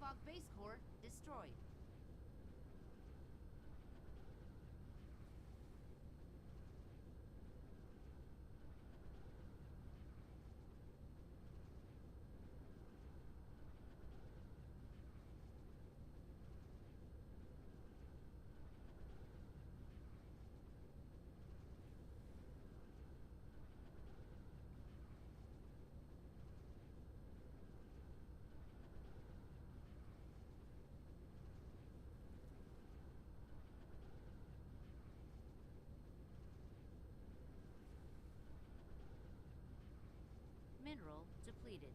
fog base core destroyed. Mineral depleted.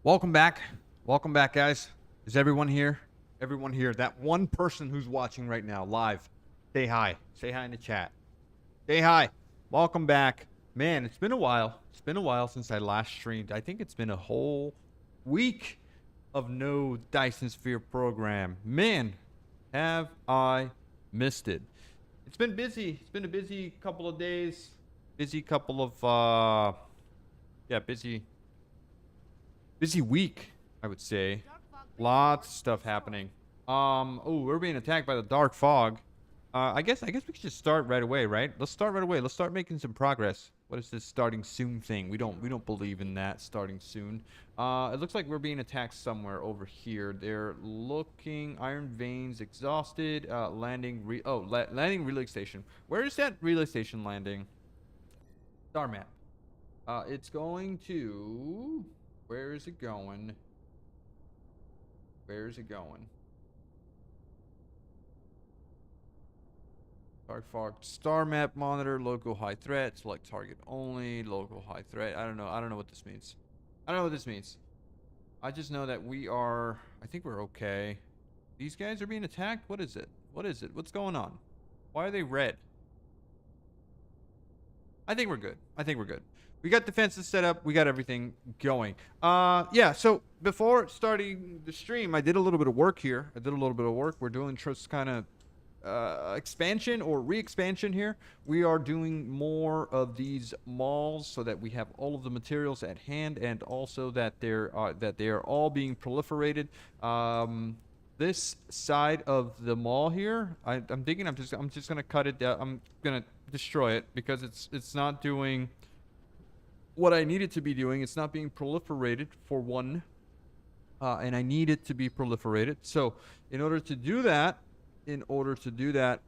Welcome back. Welcome back, guys. Is everyone here? Everyone here. That one person who's watching right now live. Say hi. Say hi in the chat. Say hi. Welcome back. Man, it's been a while. It's been a while since I last streamed. I think it's been a whole week of no Dyson Sphere program. Man, have I missed it. It's been busy. It's been a busy couple of days. Busy couple of busy week, I would say. Lots of stuff happening. Oh, we're being attacked by the dark fog. I guess we could just start right away, right? Let's start right away. Let's start making some progress. What is this starting soon thing? We don't believe in that starting soon. It looks like we're being attacked somewhere over here. They're looking iron veins exhausted. Landing relay station. Where is that relay station landing? Star map. It's going to. Where is it going? Where is it going? Dark fog star map monitor, local high threat, select target only, local high threat. I don't know. I don't know what this means. I don't know what this means. I just know that I think we're okay. These guys are being attacked? What is it? What is it? What's going on? Why are they red? I think we're good. I think we're good. We got defenses set up. We got everything going. Yeah, so before starting the stream, I did a little bit of work here. We're doing just kind of expansion or re-expansion here. We are doing more of these malls so that we have all of the materials at hand, and also that they are all being proliferated. This side of the mall here, I'm thinking I'm just gonna cut it down. I'm gonna destroy it because it's not doing what I need it to be doing. It's not being proliferated for one, and I need it to be proliferated. So in order to do that,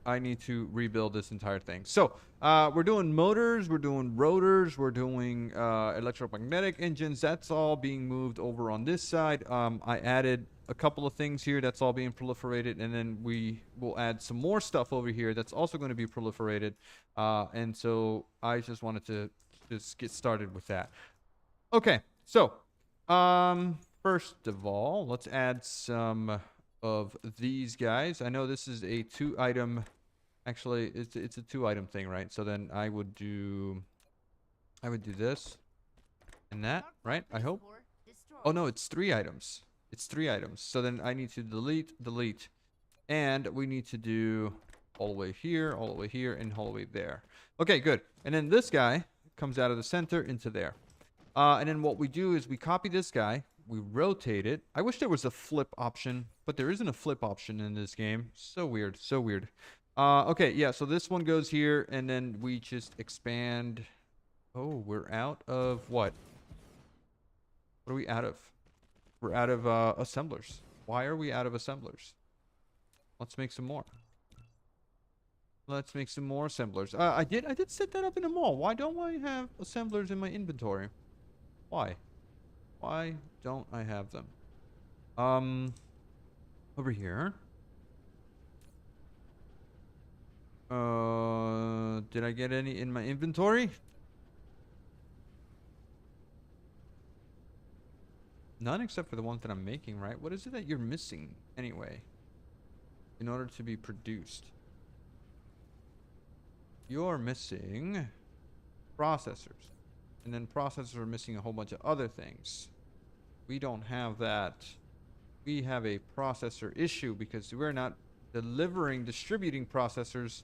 I need to rebuild this entire thing. So we're doing motors, we're doing rotors, we're doing electromagnetic engines. That's all being moved over on this side. I added a couple of things here. That's all being proliferated, and then we will add some more stuff over here that's also going to be proliferated. And so I just wanted to just get started with that. Okay, so first of all, let's add some of these guys. I know this is a 2-item. Actually, it's a 2-item thing, right? So then I would do this and that, right? I hope. Oh no, it's 3 items. It's 3 items. So then I need to delete, and we need to do all the way here, all the way here, and all the way there. Okay, good. And then this guy comes out of the center into there. And then what we do is we copy this guy, we rotate it. I wish there was a flip option, but there isn't a flip option in this game. So weird, so weird. Okay, yeah, so this one goes here, and then we just expand. Oh, we're out of what? What are we out of? We're out of assemblers. Why are we out of assemblers? Let's make some more. Let's make some more assemblers. I did set that up in a mall. Why don't I have assemblers in my inventory? Why? Why don't I have them? Over here. Did I get any in my inventory? None except for the ones that I'm making, right? What is it that you're missing anyway? In order to be produced. You're missing processors. And then processors are missing a whole bunch of other things. We don't have that. We have a processor issue because we're not distributing processors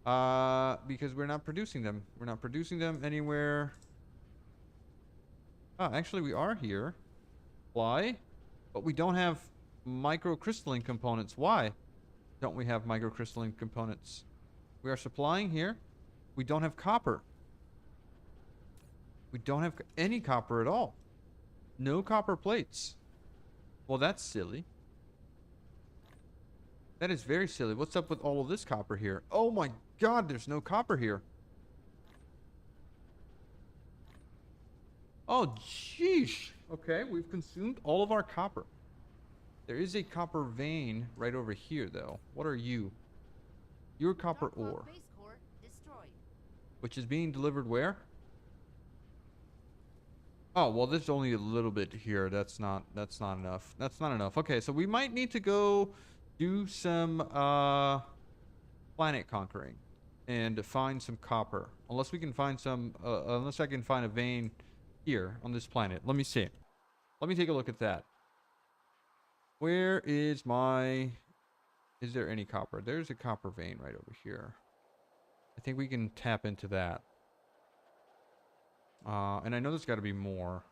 because we're not producing them. We're not producing them anywhere. Oh, actually we are here. Why? But we don't have microcrystalline components. Why don't we have microcrystalline components? We are supplying here. We don't have copper. We don't have any copper at all. No copper plates. Well, that's silly. That is very silly. What's up with all of this copper here? Oh my god, there's no copper here. Oh, jeez. Okay, we've consumed all of our copper. There is a copper vein right over here, though. What are you? You're copper ore. Base core destroyed. Which is being delivered where? Oh, well, there's only a little bit here. That's not enough. That's not enough. Okay, so we might need to go do some planet conquering and find some copper. Unless we can find some unless I can find a vein here on this planet. Let me see. Let me take a look at that. Where is my... Is there any copper? There's a copper vein right over here. I think we can tap into that. And I know there's got to be more.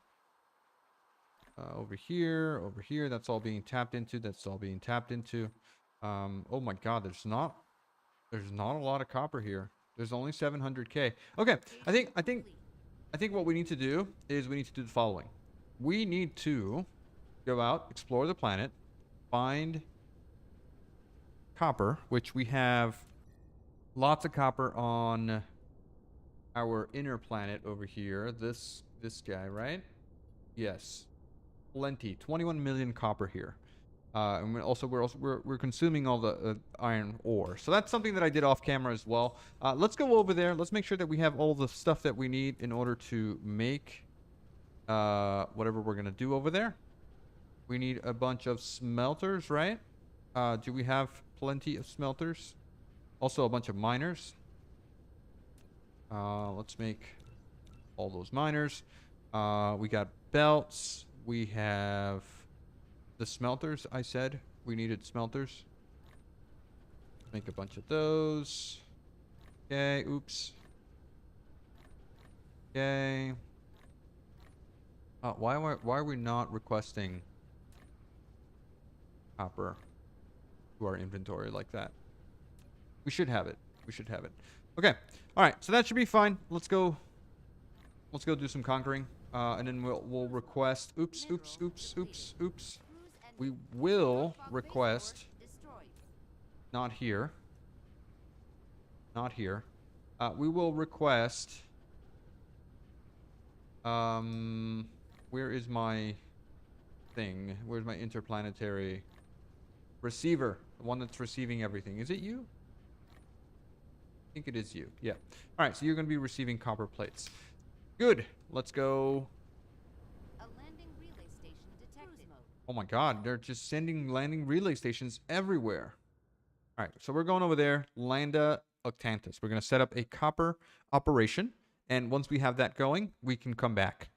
Over here, that's all being tapped into. That's all being tapped into. Oh my god, there's not a lot of copper here. There's only 700k. Okay, I think what we need to do is we need to do the following. We need to go out, explore the planet, find copper, which we have lots of copper on our inner planet over here. This guy, right? Yes. Plenty. 21 million copper here. And we're consuming all the iron ore. So that's something that I did off camera as well. Let's go over there. Let's make sure that we have all the stuff that we need in order to make whatever we're gonna do over there. We need a bunch of smelters, right? Do we have plenty of smelters? Also a bunch of miners. Let's make all those miners. We got belts. We have the smelters. I said we needed smelters. Make a bunch of those. Okay, oops. Okay. Why are we not requesting copper to our inventory like that? We should have it. We should have it. Okay. All right. So that should be fine. Let's go do some conquering. And then we'll request. Oops. We will request. Not here. Not here. We will request. Where is my thing? Where's my interplanetary receiver? The one that's receiving everything. Is it you? I think it is you. Yeah. All right. So you're going to be receiving copper plates. Good. Let's go. A landing relay station detected. Oh my god, they're just sending landing relay stations everywhere. All right, so we're going over there. Landa Octantis. We're going to set up a copper operation. And once we have that going, we can come back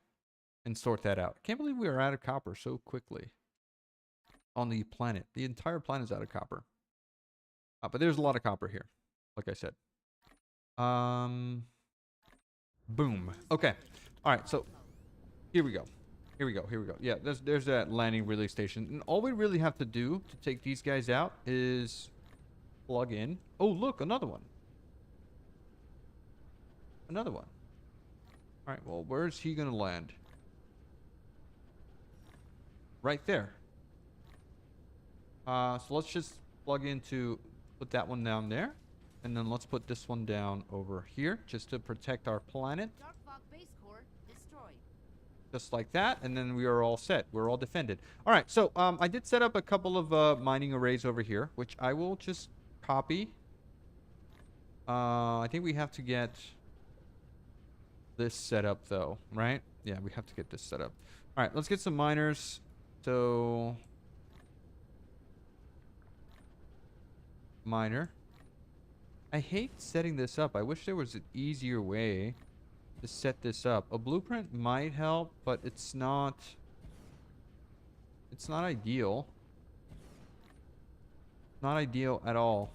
and sort that out. Can't believe we are out of copper so quickly on the planet. The entire planet is out of copper. But there's a lot of copper here. like I said. Boom. Okay. All right. So here we go. Here we go. Here we go. Yeah, there's that landing relay station. And all we really have to do to take these guys out is plug in. Oh, look, another one. Another one. All right. Well, where's he going to land? Right there. So let's just plug into, put that one down there. And then let's put this one down over here just to protect our planet. Dark Fog base core destroyed. Just like that, and then we are all set. We're all defended. All right, so I did set up a couple of mining arrays over here, which I will just copy. I think we have to get this set up, though, right? Yeah, we have to get this set up. All right, let's get some miners. So, miner. I hate setting this up. I wish there was an easier way to set this up. A blueprint might help, but it's not ideal. Not ideal at all.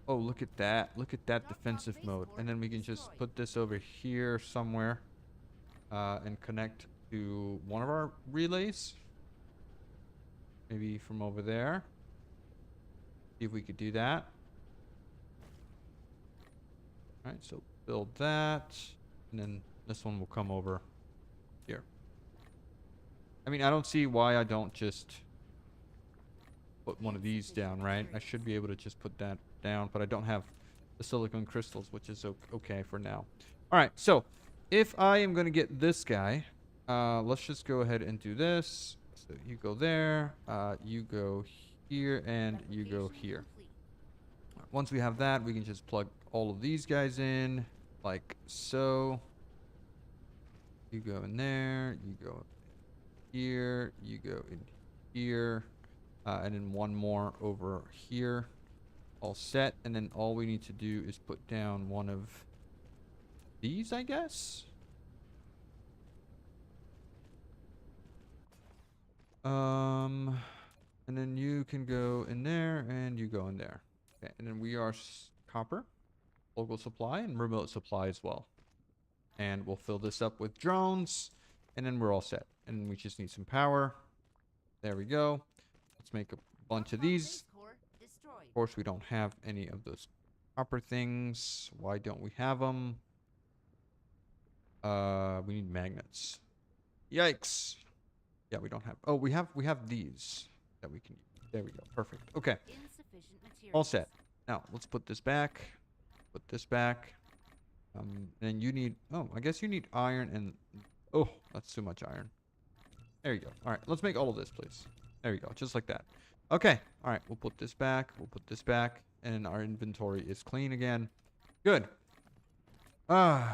Oh, look at that. Look at that defensive mode. And then we can just put this over here somewhere and connect to one of our relays. Maybe from over there. See if we could do that. All right, so build that, and then this one will come over here. I mean, I don't see why I don't just put one of these down, right? I should be able to just put that down, but I don't have the silicon crystals, which is okay for now. All right, so if I am going to get this guy, let's just go ahead and do this. So you go there, you go here, and you go here. Once we have that, we can just plug all of these guys in, like so. You go in there, you go here, you go in here, and then one more over here. All set, and then all we need to do is put down one of these, I guess. And then you can go in there, and you go in there. Okay, and then we are copper, local supply, and remote supply as well. And we'll fill this up with drones, and then we're all set. And we just need some power. There we go. Let's make a bunch of these. Of course, we don't have any of those copper things. Why don't we have them? We need magnets. Yikes. Yeah, we don't have. Oh, we have these that we can use. There we go. Perfect. Okay. All set. Now, let's put this back. Put this back. And you need... Oh, I guess you need iron and... Oh, that's too much iron. There you go. All right, let's make all of this, please. There you go. Just like that. Okay. All right, we'll put this back. We'll put this back. And our inventory is clean again. Good. All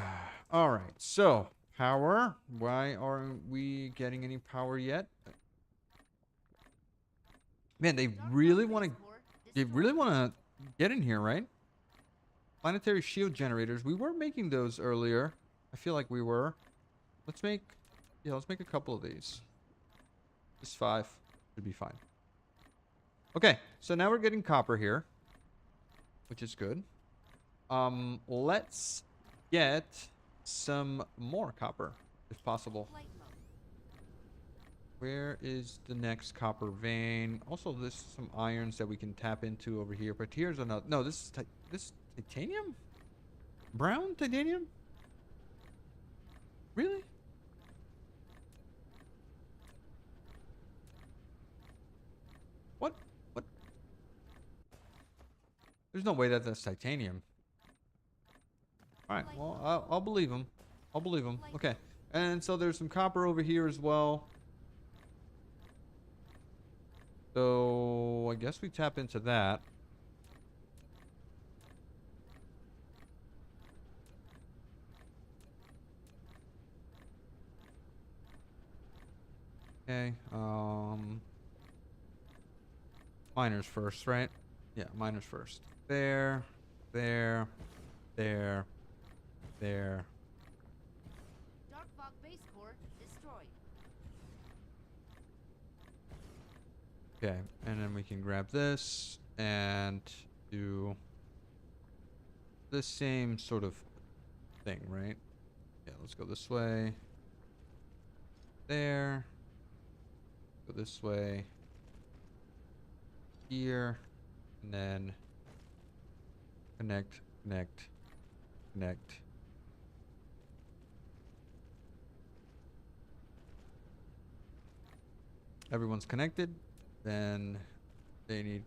right. So, power. Why aren't we getting any power yet? Man, they really want to get in here, right? Planetary shield generators. We were making those earlier. I feel like we were. Let's make a couple of these. Just 5 should be fine. Okay, so now we're getting copper here, which is good. Let's get some more copper, if possible. Where is the next copper vein? Also, there's some irons that we can tap into over here. But here's another. No, this is titanium? Brown titanium? Really? What? What? There's no way that that's titanium. All right. Well, I'll believe him. I'll believe him. Okay. And so there's some copper over here as well. So I guess we tap into that. Okay. Miners first, right? Yeah, miners first. There, there, there, there. Dark Fog base core destroyed. Okay, and then we can grab this and do the same sort of thing, right? Yeah, let's go this way. There. Go this way. Here. And then connect, connect, connect. Everyone's connected. Then they need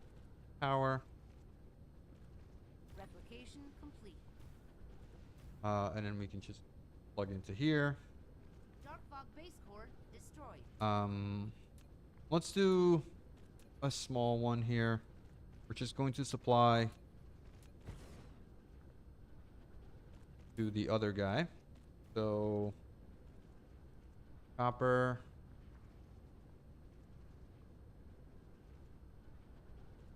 power. Replication complete. And then we can just plug into here. Dark fog base core destroyed. Let's do a small one here. We're just going to supply to the other guy. So copper.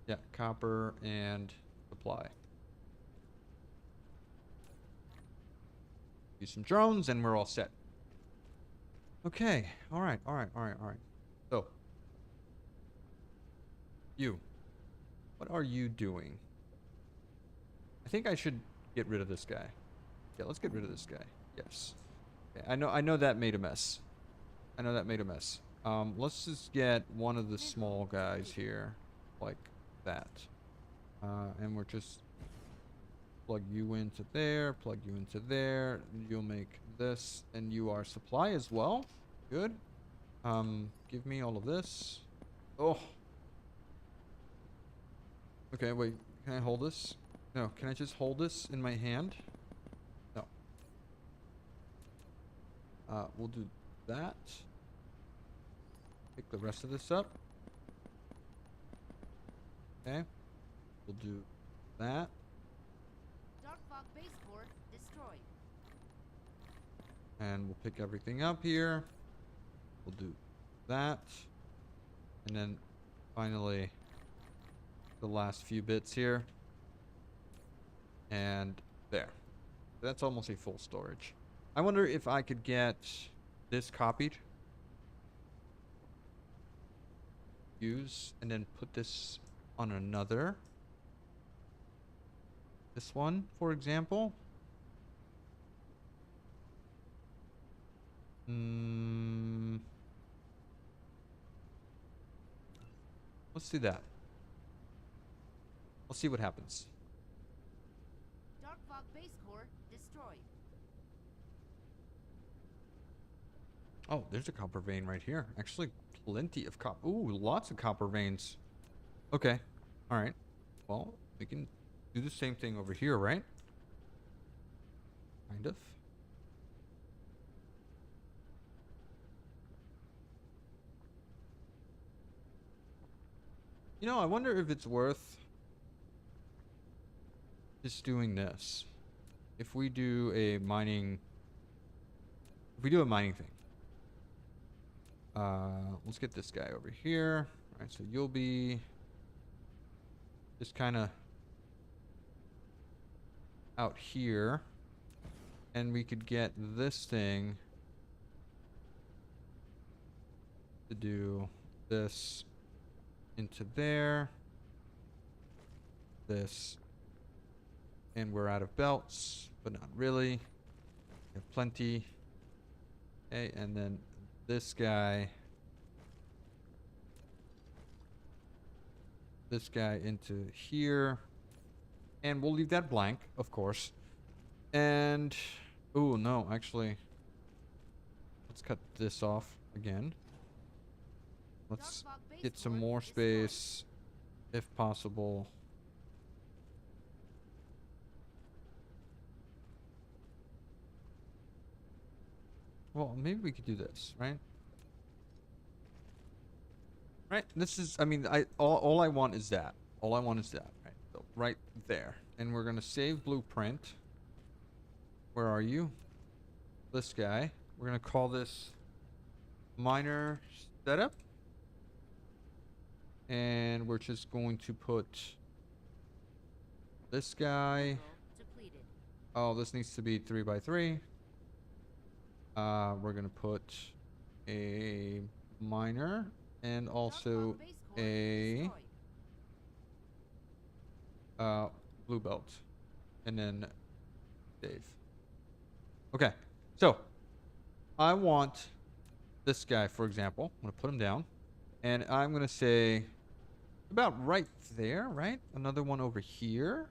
Yeah, copper and supply. Use some drones and we're all set. Okay. All right. So, you. What are you doing? I think I should get rid of this guy. Yeah, let's get rid of this guy. Yes. Okay, I know that made a mess. Let's just get one of the small guys here, like that. And we're just plug you into there, plug you into there. You'll make this, and you are supply as well. Good. Give me all of this. Oh. Okay, wait. Can I hold this? No. Can I just hold this in my hand? No. We'll do that. Pick the rest of this up. Okay. We'll do that. Dark fog base core destroyed. And we'll pick everything up here. We'll do that. And then finally the last few bits here. And there. That's almost a full storage. I wonder if I could get this copied. Use and then put this on another. This one, for example. Let's do that. Let's see what happens. Dark fog base core destroyed. Oh, there's a copper vein right here. Actually, plenty of copper. Ooh, lots of copper veins. Okay. All right. Well, we can do the same thing over here, right? Kind of. You know, I wonder if it's worth just doing this. If we do a mining thing. Let's get this guy over here. All right, so you'll be just kind of out here, and we could get this thing to do this into there, this, and we're out of belts, but not really. We have plenty. Okay, and then this guy into here, and we'll leave that blank, of course. And oh no, actually, let's cut this off again. Let's get some more space if possible. Well, maybe we could do this, right? Right? This is, I mean, all I want is that. All I want is that, right? So right there. And we're going to save blueprint. Where are you? This guy. We're going to call this miner setup. And we're just going to put this guy. Oh, this needs to be 3x3. We're going to put a miner and also a blue belt, and then Dave. Okay, so I want this guy, for example. I'm gonna put him down, and I'm gonna say about right there, right? Another one over here.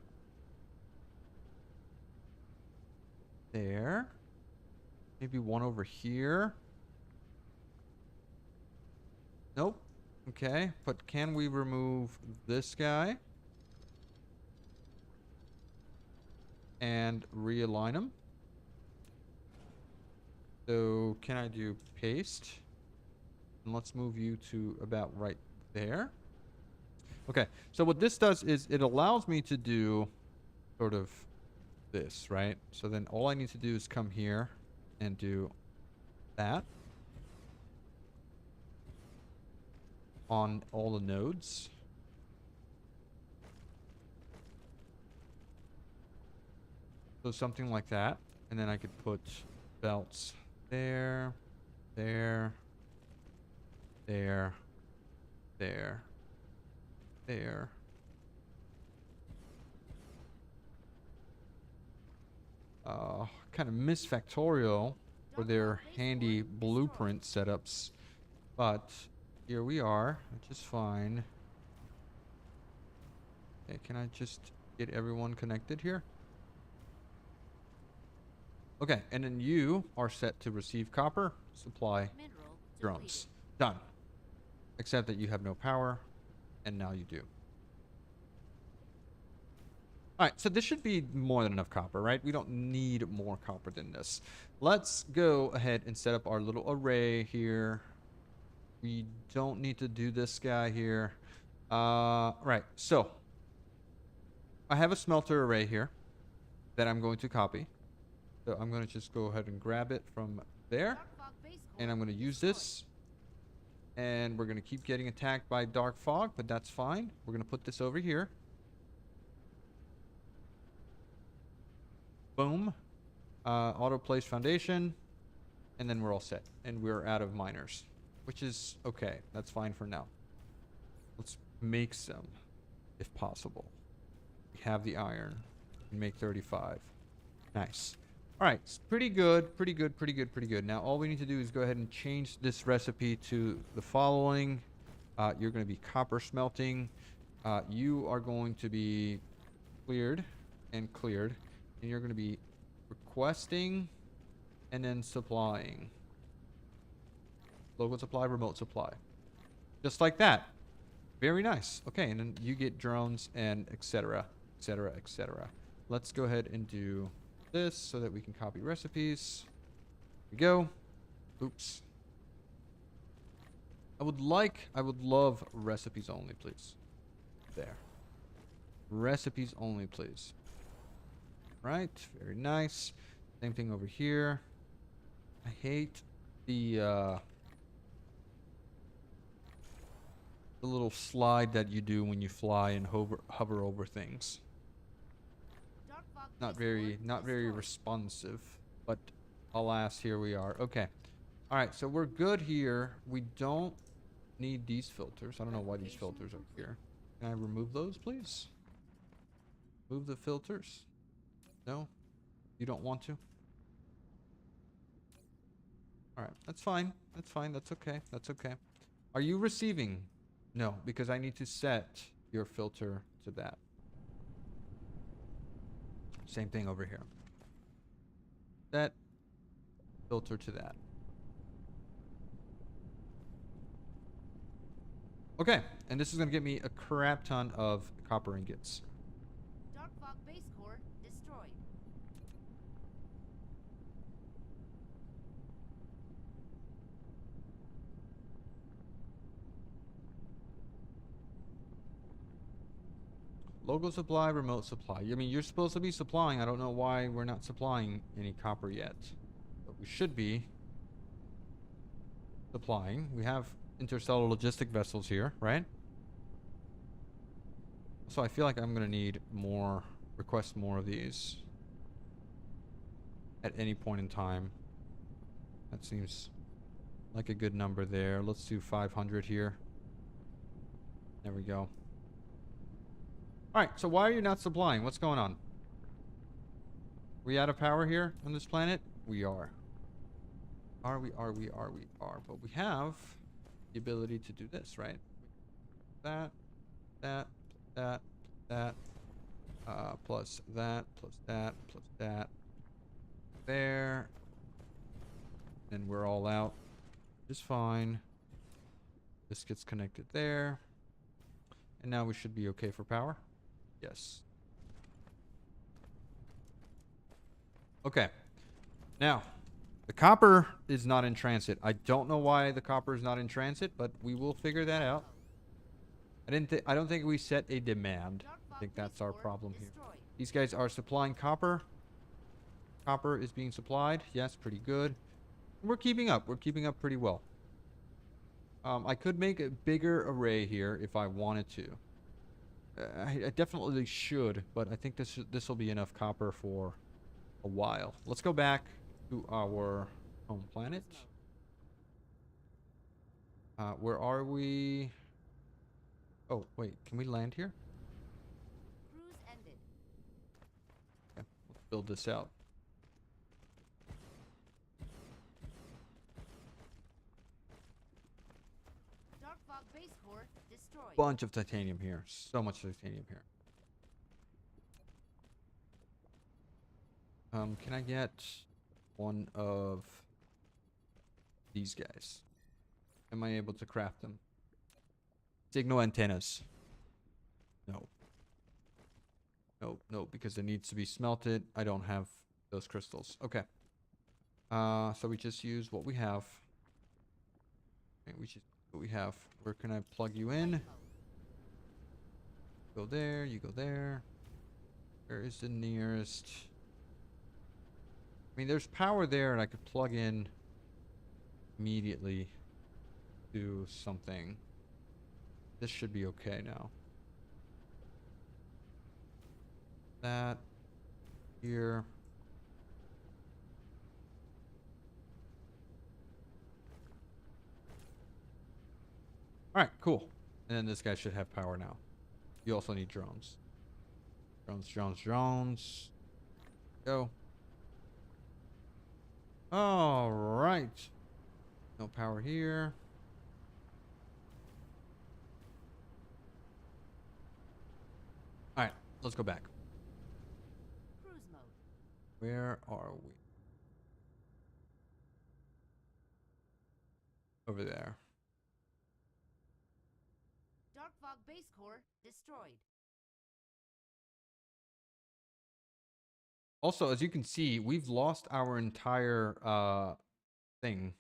There. Maybe one over here. Nope. Okay, but can we remove this guy and realign him? So can I do paste? And let's move you to about right there. Okay, so what this does is it allows me to do sort of this, right? So then all I need to do is come here and do that on all the nodes. So something like that. And then I could put belts there, there, there, there, there. Kind of miss Factorial for their handy blueprint setups, but here we are, which is fine. Okay, can I just get everyone connected here? Okay, and then you are set to receive copper, supply drones. Done. Except that you have no power, and now you do. Alright, so this should be more than enough copper, right? We don't need more copper than this. Let's go ahead and set up our little array here. We don't need to do this guy here. Right, so I have a smelter array here that I'm going to copy. So I'm going to just go ahead and grab it from there. And I'm going to use this. And we're going to keep getting attacked by dark fog, but that's fine. We're going to put this over here. Boom. Auto place foundation. And then we're all set. And we're out of miners. Which is okay. That's fine for now. Let's make some, if possible. We have the iron. We make 35. Nice. Alright, pretty good, pretty good, pretty good, pretty good. Now all we need to do is go ahead and change this recipe to the following. You're going to be copper smelting. You are going to be cleared and cleared. And you're going to be requesting and then supplying. Local supply, remote supply. Just like that. Very nice. Okay, and then you get drones and etc. etc. etc. Let's go ahead and do this so that we can copy recipes. Here we go. Oops. I would love recipes only, please. There. Recipes only, please. Right, very nice. Same thing over here. I hate the little slide that you do when you fly and hover over things. Not very responsive, but alas, here we are. Okay. All right, so we're good here. We don't need these filters. I don't know why these filters are here. Can I remove those, please? Move the filters. No? You don't want to? All right, that's fine. That's fine. That's okay. That's okay. Are you receiving? No, because I need to set your filter to that. Same thing over here. That filter to that. Okay, and this is going to get me a crap ton of copper ingots. Dark fog base core destroyed. Local supply, remote supply. I mean, you're supposed to be supplying. I don't know why we're not supplying any copper yet. But we should be supplying. We have interstellar logistic vessels here, right? So I feel like I'm going to need more, request more of these at any point in time. That seems like a good number there. Let's do 500 here. There we go. All right, so why are you not supplying? What's going on? We out of power here on this planet? We are. We are. But we have the ability to do this, right? That, that, that, that, plus that, plus that, plus that. There. And we're all out. Just fine. This gets connected there. And now we should be okay for power. Yes. Okay. Now, the copper is not in transit. I don't know why the copper is not in transit, but we will figure that out. I don't think we set a demand. I think that's our problem here. These guys are supplying copper. Copper is being supplied. Yes, pretty good. We're keeping up. We're keeping up pretty well. I could make a bigger array here if I wanted to. I definitely should, but I think this will be enough copper for a while. Let's go back to our home planet. Where are we? Oh, wait. Can we land here? Cruise ended. Okay, let's build this out. Dark fog base core destroyed. Bunch of titanium here. So much titanium here. Can I get one of these guys? Am I able to craft them? Signal antennas. No. No, because it needs to be smelted. I don't have those crystals. Okay. So we just use what we have. Okay, we just what we have. Where can I plug you in? Go there, you go there. Where is the nearest? I mean, there's power there, and I could plug in immediately to something. This should be okay now. That here. All right, cool. And then this guy should have power now. You also need drones. Drones. Go. All right. No power here. All right, let's go back. Cruise mode. Where are we? Over there. Dark fog base core destroyed. Also, as you can see, we've lost our entire thing.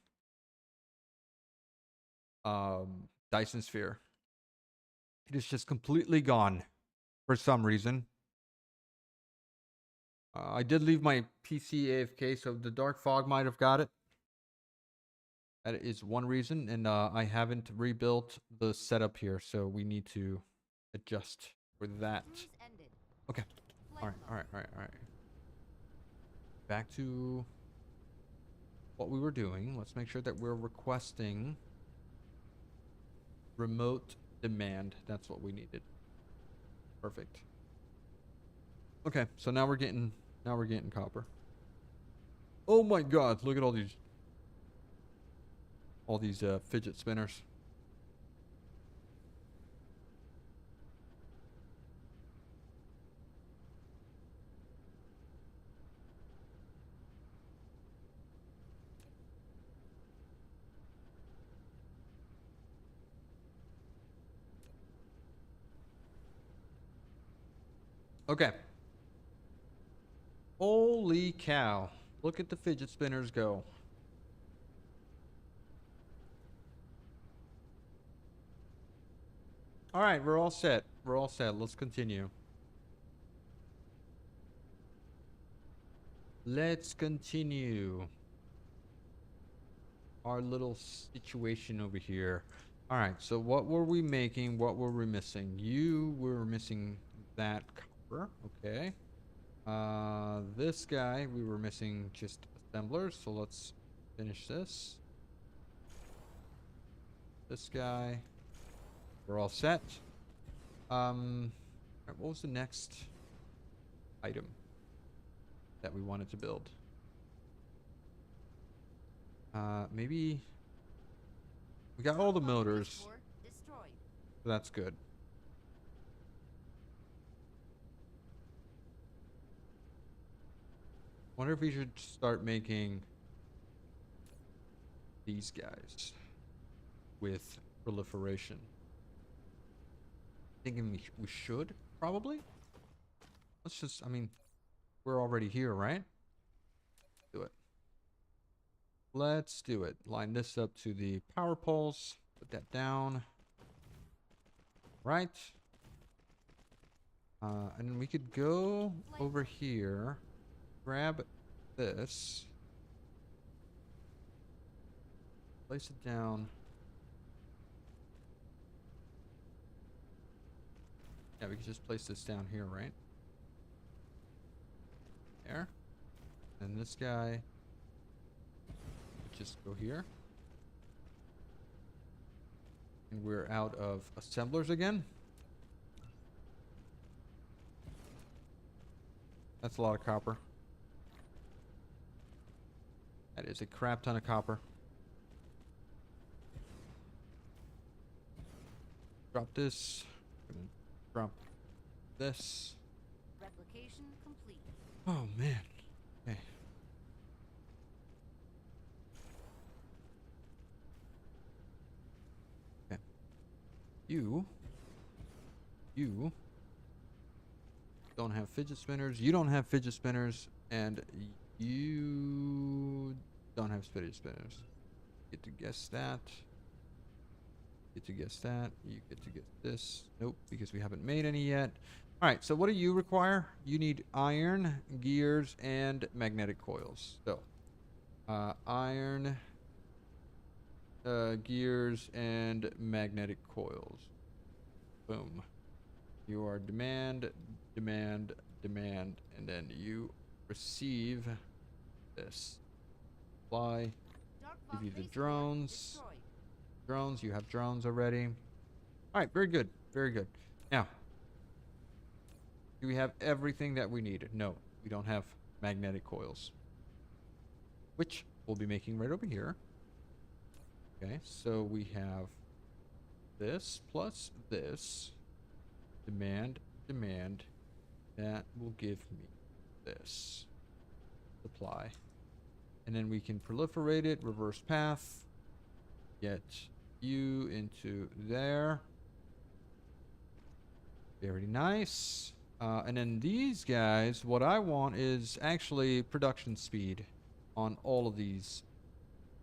Dyson sphere. It is just completely gone for some reason. I did leave my PC AFK, so the dark fog might have got it. That is one reason, and I haven't rebuilt the setup here, so we need to adjust for that. Cruise ended. Okay. All right. Back to what we were doing. Let's make sure that we're requesting remote demand. That's what we needed. Perfect. Okay, so now we're getting copper. Oh my god, look at all these fidget spinners. Okay. Holy cow. Look at the fidget spinners go. All right, we're all set. Let's continue. Let's continue our little situation over here. All right, so what were we making? What were we missing? You were missing that copper. Okay. This guy, we were missing just assemblers, so let's finish this. This guy, we're all set. Alright, what was the next item that we wanted to build? Maybe we got all the motors, Destroyed. so that's good. Wonder if we should start making these guys with proliferation. Thinking we should probably. Let's just, I mean, we're already here, right? Do it. Let's do it. Line this up to the power poles. Put that down. Right. And then we could go over here. Grab this. Place it down. Yeah, we can just place this down here, right? There. And this guy. Just go here. And we're out of assemblers again. That's a lot of copper. That is a crap ton of copper. Drop this. Drop this. Replication complete. Oh man. Okay. Okay. You don't have fidget spinners. You don't have fidget spinners, and you don't have fidget spinners. Get to guess that. Get to guess that. You get to guess this. Nope, because we haven't made any yet. All right, so what do you require? You need iron, gears, and magnetic coils. So, iron, gears, and magnetic coils. Boom. You are demand, and then you receive this. Supply. Give you the drones. Drones, you have drones already. All right, very good, very good. Now, do we have everything that we need? No, we don't have magnetic coils, which we'll be making right over here. Okay, so we have this plus this. Demand. That will give me this. Supply. And then we can proliferate it, reverse path. Get you into there. Very nice. And then these guys, what I want is actually production speed on all of these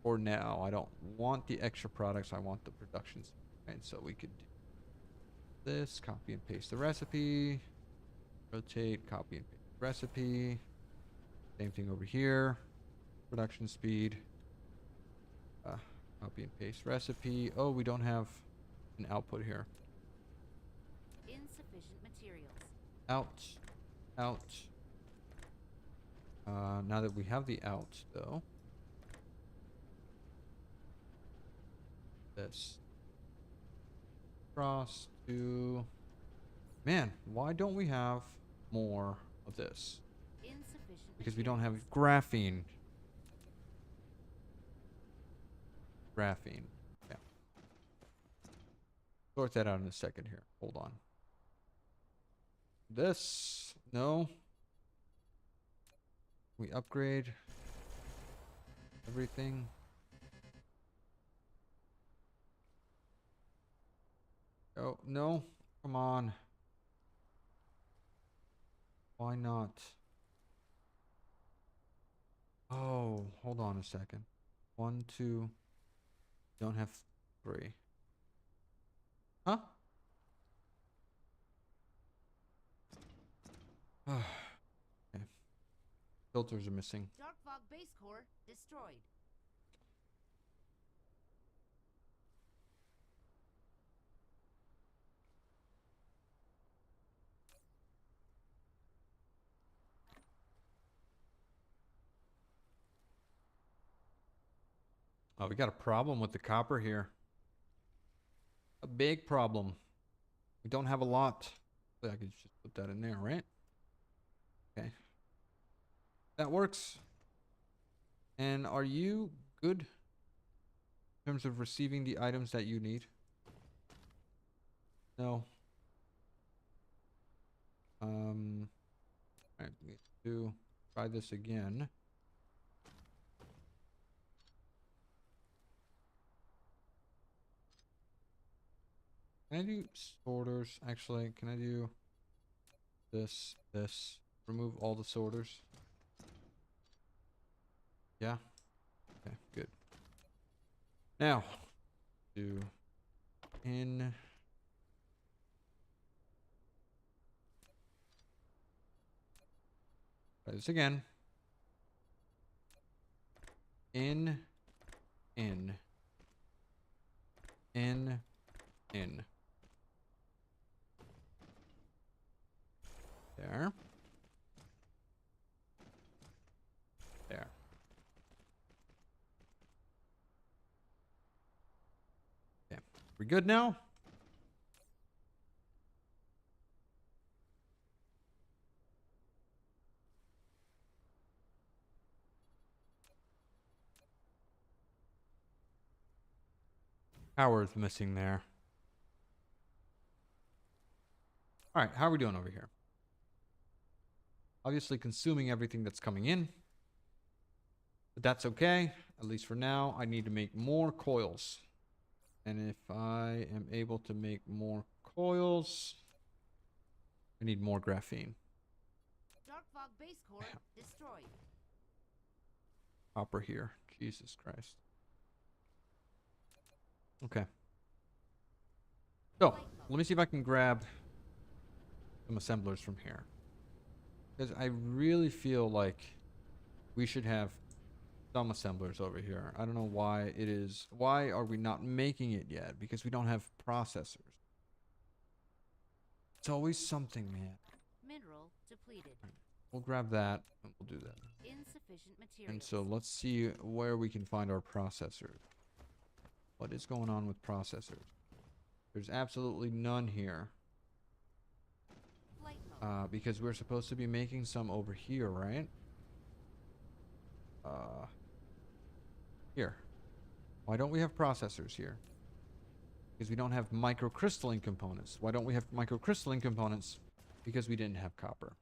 for now. I don't want the extra products. I want the production speed. Right? So we could do this, copy and paste the recipe, rotate, copy and paste the recipe. Same thing over here. Production speed. Copy and paste recipe. Oh, we don't have an output here. Insufficient materials. Out. Now that we have the out, though. This. Cross to... Man, why don't we have more of this? Insufficient Because we don't have graphene. Yeah. Sort that out in a second here. Hold on. This. No. We upgrade everything. Oh, no. Come on. Why not? Oh, hold on a second. 1, 2. Don't have 3. Huh? Okay. Filters are missing. Dark fog base core destroyed. Oh, we got a problem with the copper here. A big problem. We don't have a lot. I could just put that in there, right? Okay. That works. And are you good in terms of receiving the items that you need? No. I need to try this again. Can I do sorters? Actually, can I do this, remove all the sorters? Yeah. Okay, good. Now, do in. Try this again. In, in, in, in. There. There. Okay. We good now? Power is missing there. All right, how are we doing over here? Obviously consuming everything that's coming in. But that's okay. At least for now, I need to make more coils. And if I am able to make more coils, I need more graphene. Dark fog base core destroyed. Copper here. Jesus Christ. Okay. So, let me see if I can grab some assemblers from here. Because I really feel like we should have some assemblers over here. I don't know why it is. Why are we not making it yet? Because we don't have processors. It's always something, man. Mineral depleted. We'll grab that and we'll do that. Insufficient materials. And so let's see where we can find our processors. What is going on with processors? There's absolutely none here. Because we're supposed to be making some over here, right? Here. Why don't we have processors here? Because we don't have microcrystalline components. Why don't we have microcrystalline components? Because we didn't have copper.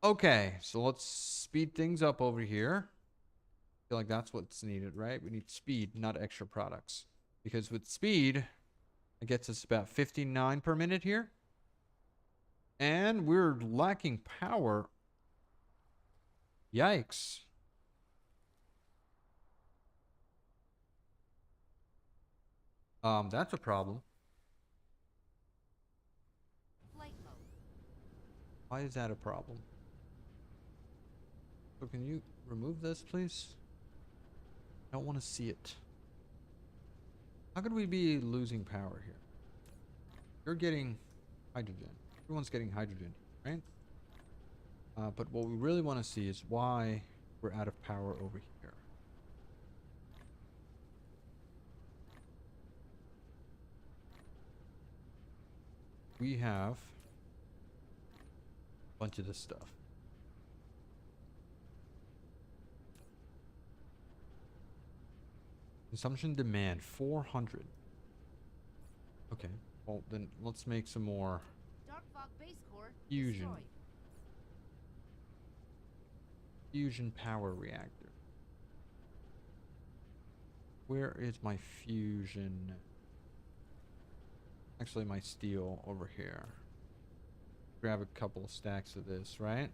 Okay, so let's speed things up over here. I feel like that's what's needed, right? We need speed, not extra products. Because with speed, it gets us about 59 per minute here. And we're lacking power. Yikes. That's a problem. Flight mode. Why is that a problem? So can you remove this, please? I don't want to see it. How could we be losing power here? You're getting hydrogen. Everyone's getting hydrogen, right? But what we really want to see is why we're out of power over here. We have a bunch of this stuff. Consumption demand 400. Okay, well then let's make some more Dark fog base core fusion. destroyed. Fusion power reactor. Where is my fusion? Actually, my steel over here. Grab a couple of stacks of this, right?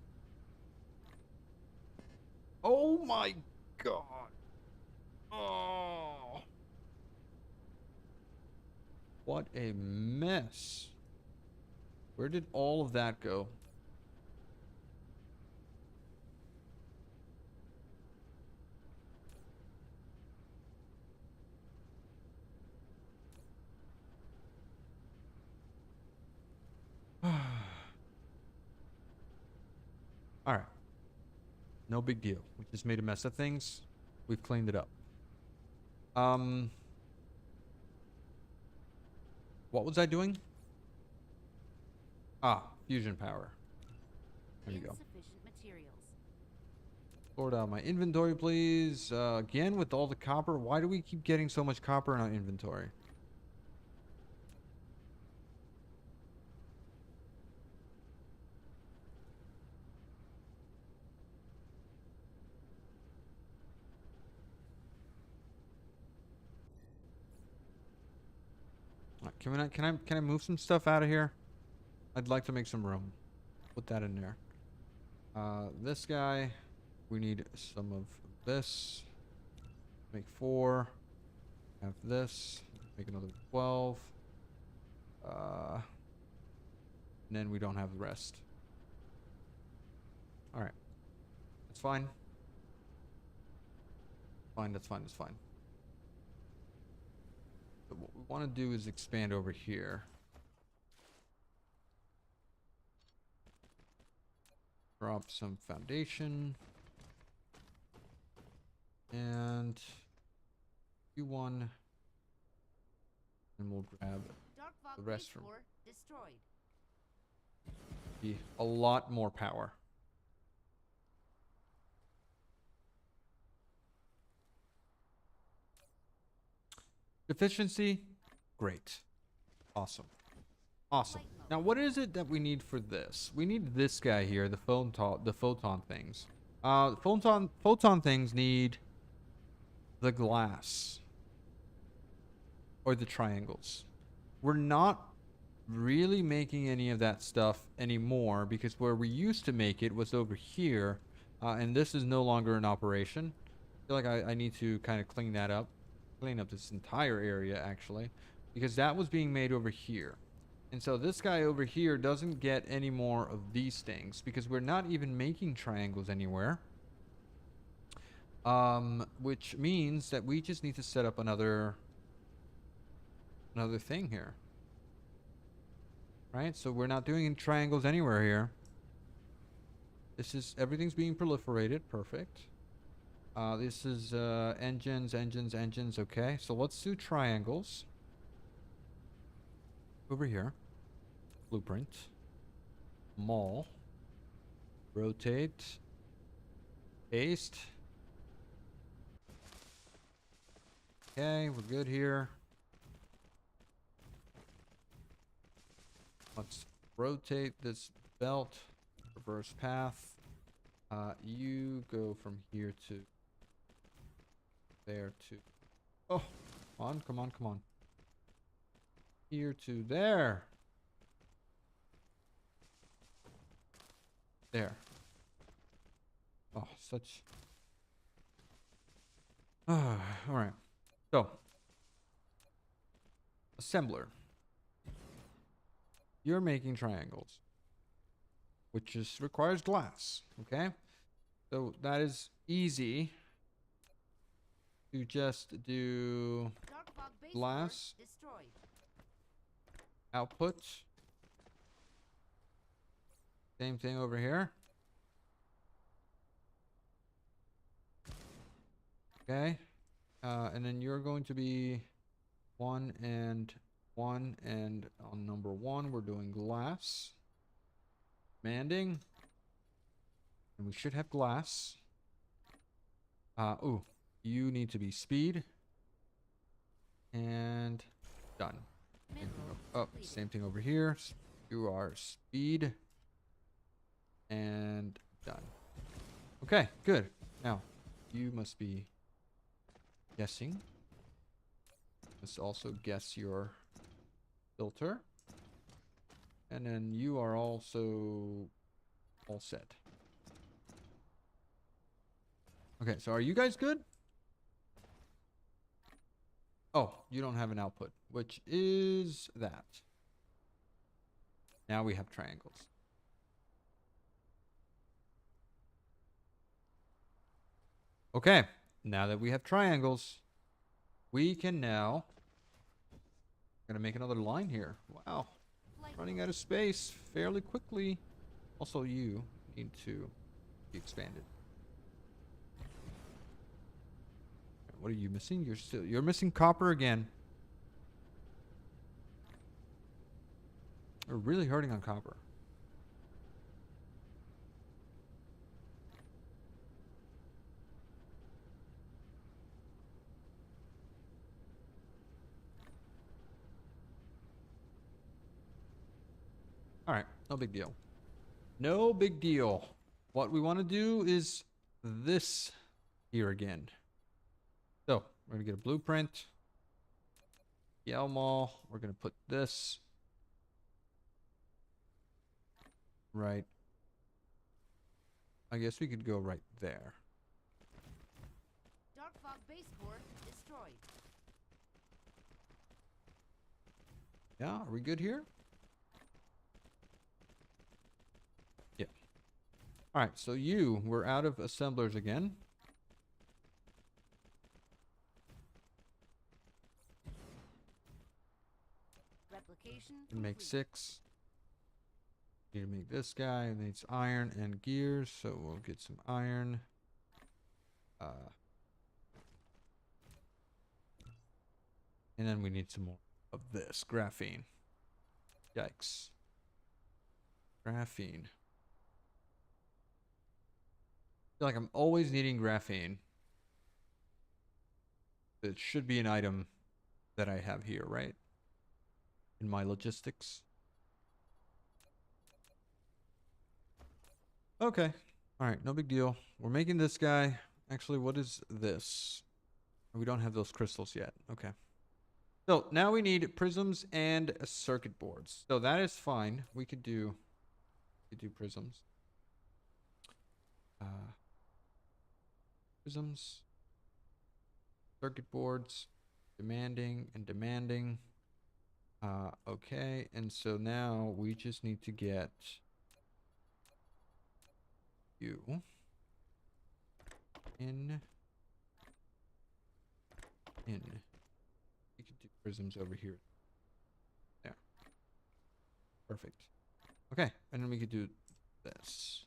Oh my god. Oh. What a mess. Where did all of that go? All right. No big deal. We just made a mess of things. We've cleaned it up. What was I doing? Ah, fusion power. There you go. Insufficient materials. Sort out my inventory, please. Again, with all the copper, why do we keep getting so much copper in our inventory? Can I move some stuff out of here? I'd like to make some room. Put that in there. This guy, we need some of this. Make 4. Have this. Make another 12. And then we don't have the rest. All right. That's fine. Fine, that's fine, that's fine. But what we want to do is expand over here. Drop some foundation. And Q1. And we'll grab Dark fog the base restroom. core destroyed. Be a lot more power. Efficiency, great. Awesome. Awesome. Now, what is it that we need for this? We need this guy here, the photon things. Photon things need the glass or the triangles. We're not really making any of that stuff anymore because where we used to make it was over here, and this is no longer in operation. I feel like I need to kind of clean that up. Clean up this entire area, actually, because that was being made over here. And so this guy over here doesn't get any more of these things because we're not even making triangles anywhere. Which means that we just need to set up another thing here. Right? So we're not doing triangles anywhere here. This is, everything's being proliferated. Perfect. This is engines. Okay, so let's do triangles. Over here. Blueprint. Mall. Rotate. Paste. Okay, we're good here. Let's rotate this belt. Reverse path. You go from here to there to... Oh, come on. Here to there. There. Oh, such... Alright. So. Assembler. You're making triangles. Which requires glass. Okay? So that is easy. To just do glass output. Same thing over here. Okay. And then you're going to be 1 and 1, and on number 1 we're doing glass. Manding. And we should have glass. Ooh. You need to be speed. And done. Same thing over here. You are speed. And done. Okay, good. Now, you must be guessing. Let's also guess your filter. And then you are also all set. Okay, so are you guys good? Oh, you don't have an output, which is that. Now we have triangles. Okay, now that we have triangles, we can now... Gonna make another line here. Wow. Running out of space fairly quickly. Also, you need to be expanded. What are you missing? You're missing copper again. We're really hurting on copper. All right, no big deal. No big deal. What we want to do is this here again. So we're gonna get a blueprint. Yell mall. We're gonna put this right. I guess we could go right there. Dark fog base core destroyed. Yeah, are we good here? Yeah. All right, so we're out of assemblers again. Replication Make complete. 6. Need to make this guy. It needs iron and gears, so we'll get some iron. And then we need some more of this graphene. Yikes. Graphene. I feel like I'm always needing graphene. It should be an item that I have here, right? In my logistics. Okay. All right, no big deal. We're making this guy. Actually, what is this? We don't have those crystals yet. Okay. So now we need prisms and circuit boards. So that is fine. We could do prisms. Prisms. Circuit boards. Demanding and demanding. Okay, and so now we just need to get you in. We could do prisms over here. There. Perfect. Okay, and then we could do this.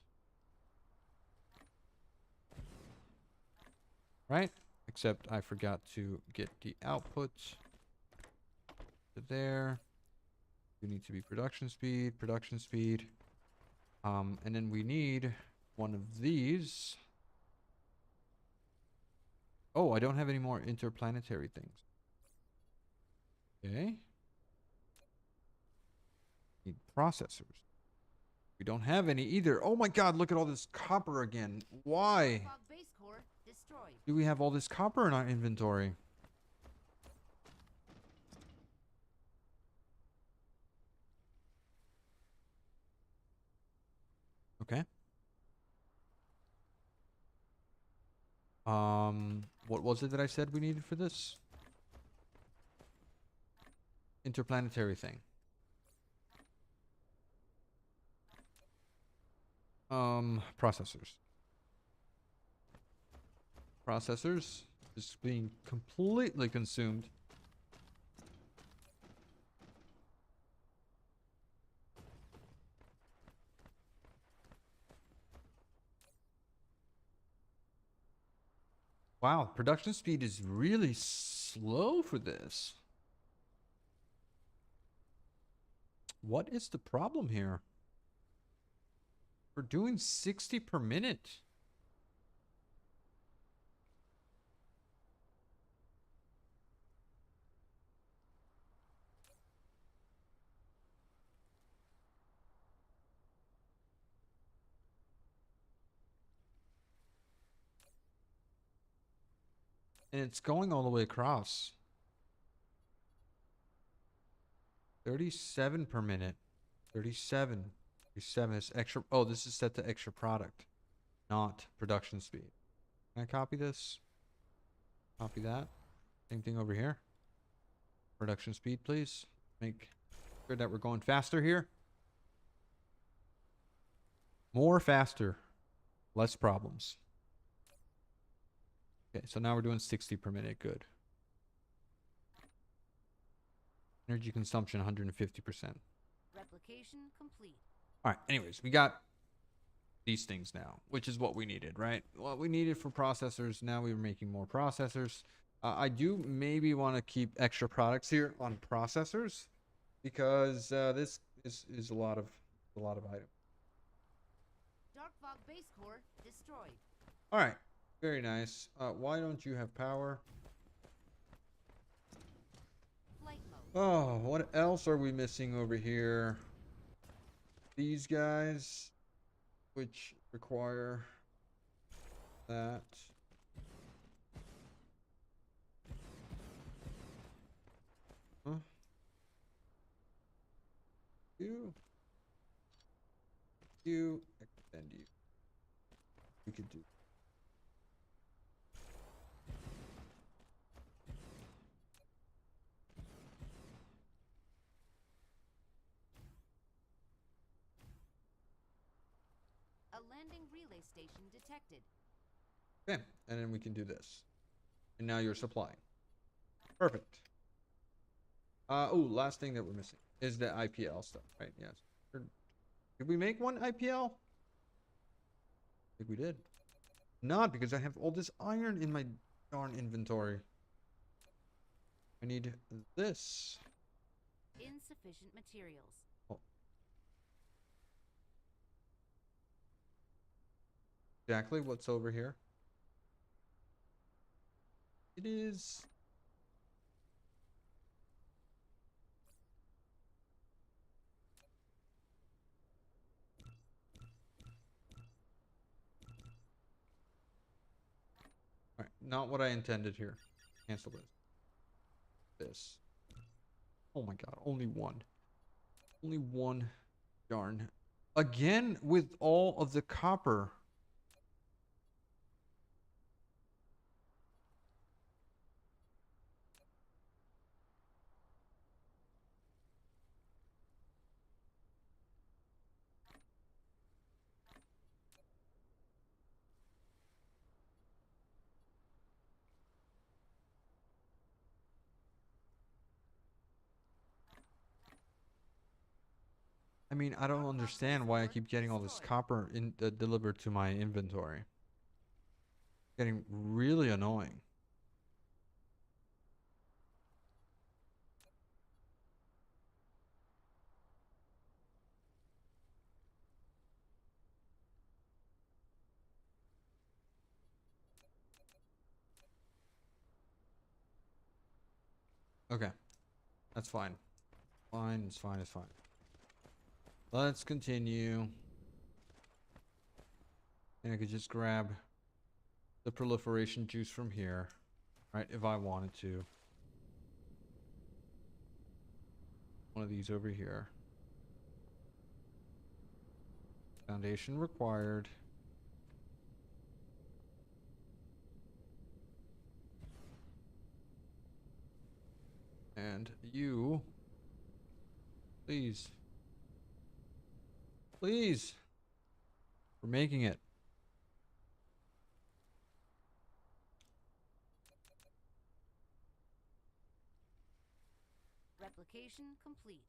Right? Except I forgot to get the output to there. We need to be production speed. And then we need one of these. Oh, I don't have any more interplanetary things. Okay. Need processors. We don't have any either. Oh my god, look at all this copper again. Why Fog base core destroyed. do we have all this copper in our inventory? Okay. What was it that I said we needed for this? Interplanetary thing. Processors. Processors is being completely consumed. Wow, production speed is really slow for this. What is the problem here? We're doing 60 per minute. And it's going all the way across. 37 per minute. 37. 37 is extra. Oh, this is set to extra product, not production speed. Can I copy this? Copy that. Same thing over here. Production speed, please. Make sure that we're going faster here. More faster. Less problems. Okay, so now we're doing 60 per minute. Good. Energy consumption 150%. Replication complete. All right, anyways, we got these things now, which is what we needed, right? What we needed for processors. Now we're making more processors. I do maybe want to keep extra products here on processors because this is a lot of items. Dark fog base core destroyed. All right, very nice. Why don't you have power? Flight mode. Oh, what else are we missing over here? these guys, which require that. Huh? You extend you. We could do. A landing relay station detected. Okay, and then we can do this. And now you're supplying. Perfect. Oh, last thing that we're missing is the IPL stuff, right? Yes. Did we make one IPL? I think we did. Not because I have all this iron in my darn inventory. I need this. Insufficient materials. Oh. Exactly what's over here. It is. Alright, not what I intended here. Cancel this. This. Oh my god, only one. Only one. Darn. Again with all of the copper. I mean, I don't understand why I keep getting all this copper delivered to my inventory. Getting really annoying. Okay. That's fine. Fine, it's fine, it's fine. Let's continue. And I could just grab the proliferation juice from here, right? If I wanted to. One of these over here. Foundation required. And you, please. Please. We're making it. Replication complete.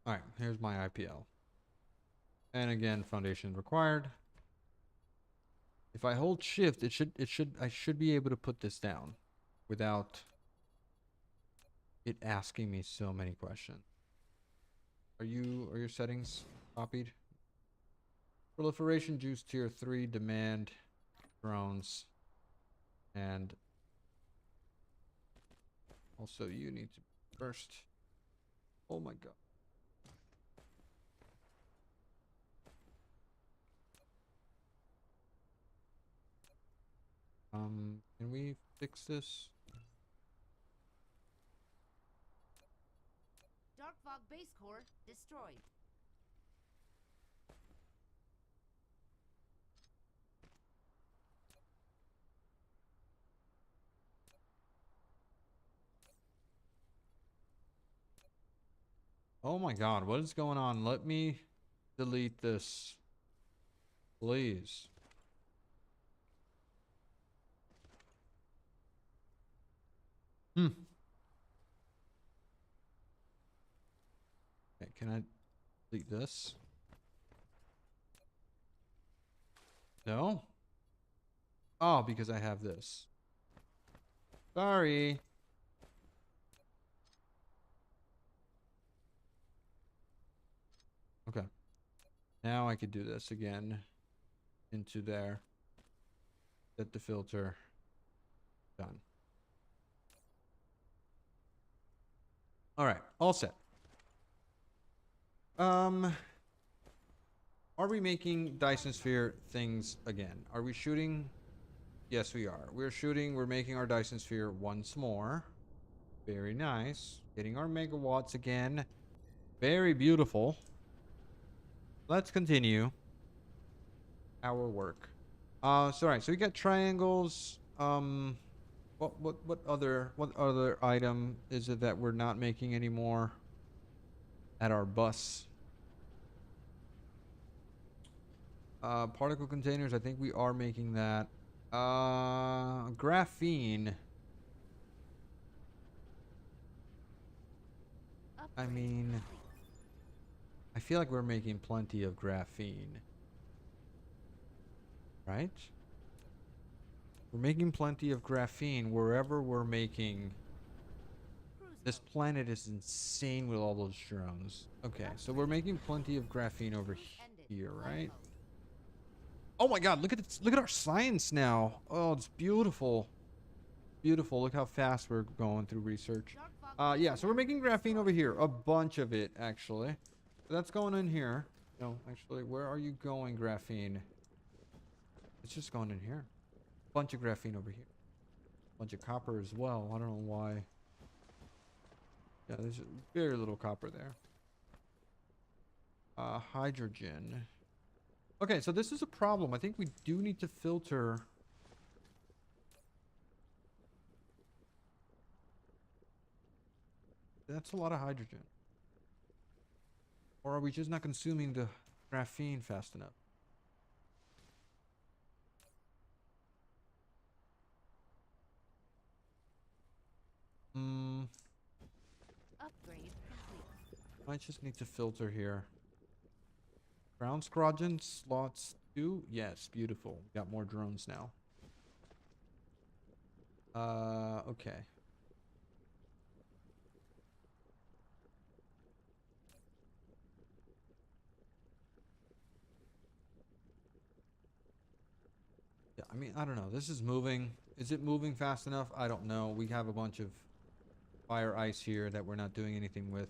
All right, here's my IPL. And again, foundation required. If I hold shift, I should be able to put this down without it asking me so many questions. Are your settings copied? Proliferation juice tier 3 demand drones. And also you need to first. Oh my god. Can we fix this? Dark fog base core destroyed. Oh my god, what is going on? Let me delete this. Please. Hmm. Okay, can I delete this? No? Oh, because I have this. Sorry. Okay. Now I could do this again into there. Set the filter. Done. All right, all set. Are we making Dyson Sphere things again? Are we shooting? Yes, we are. We're shooting. We're making our Dyson Sphere once more. Very nice. Getting our megawatts again. Very beautiful. Let's continue our work. So right. So we got triangles. What other item is it that we're not making anymore at our bus? Particle containers. I think we are making that. Graphene. I Upgrade mean, complete. I feel like we're making plenty of graphene, right? We're making plenty of graphene wherever we're making. Cruise This mode. planet is insane with all those drones. Okay, so we're making plenty of graphene over Cruise ended. here, Flight right? mode. Oh my god, look at this, look at our science now. Oh, it's beautiful. Beautiful. Look how fast we're going through research. Dark fog Yeah, base so we're making graphene destroyed. over here. A bunch of it, actually. So that's going in here. No, actually, where are you going, graphene? It's just going in here. Bunch of graphene over here. Bunch of copper as well. I don't know why. Yeah, there's very little copper there. Hydrogen. Okay, so this is a problem. I think we do need to filter. That's a lot of hydrogen. Or are we just not consuming the graphene fast enough? Upgrade complete. I just need to filter here. Ground squadron slots 2. Yes, beautiful. Got more drones now. Okay. Yeah, I mean, I don't know. This is moving. Is it moving fast enough? I don't know. We have a bunch of fire ice here that we're not doing anything with.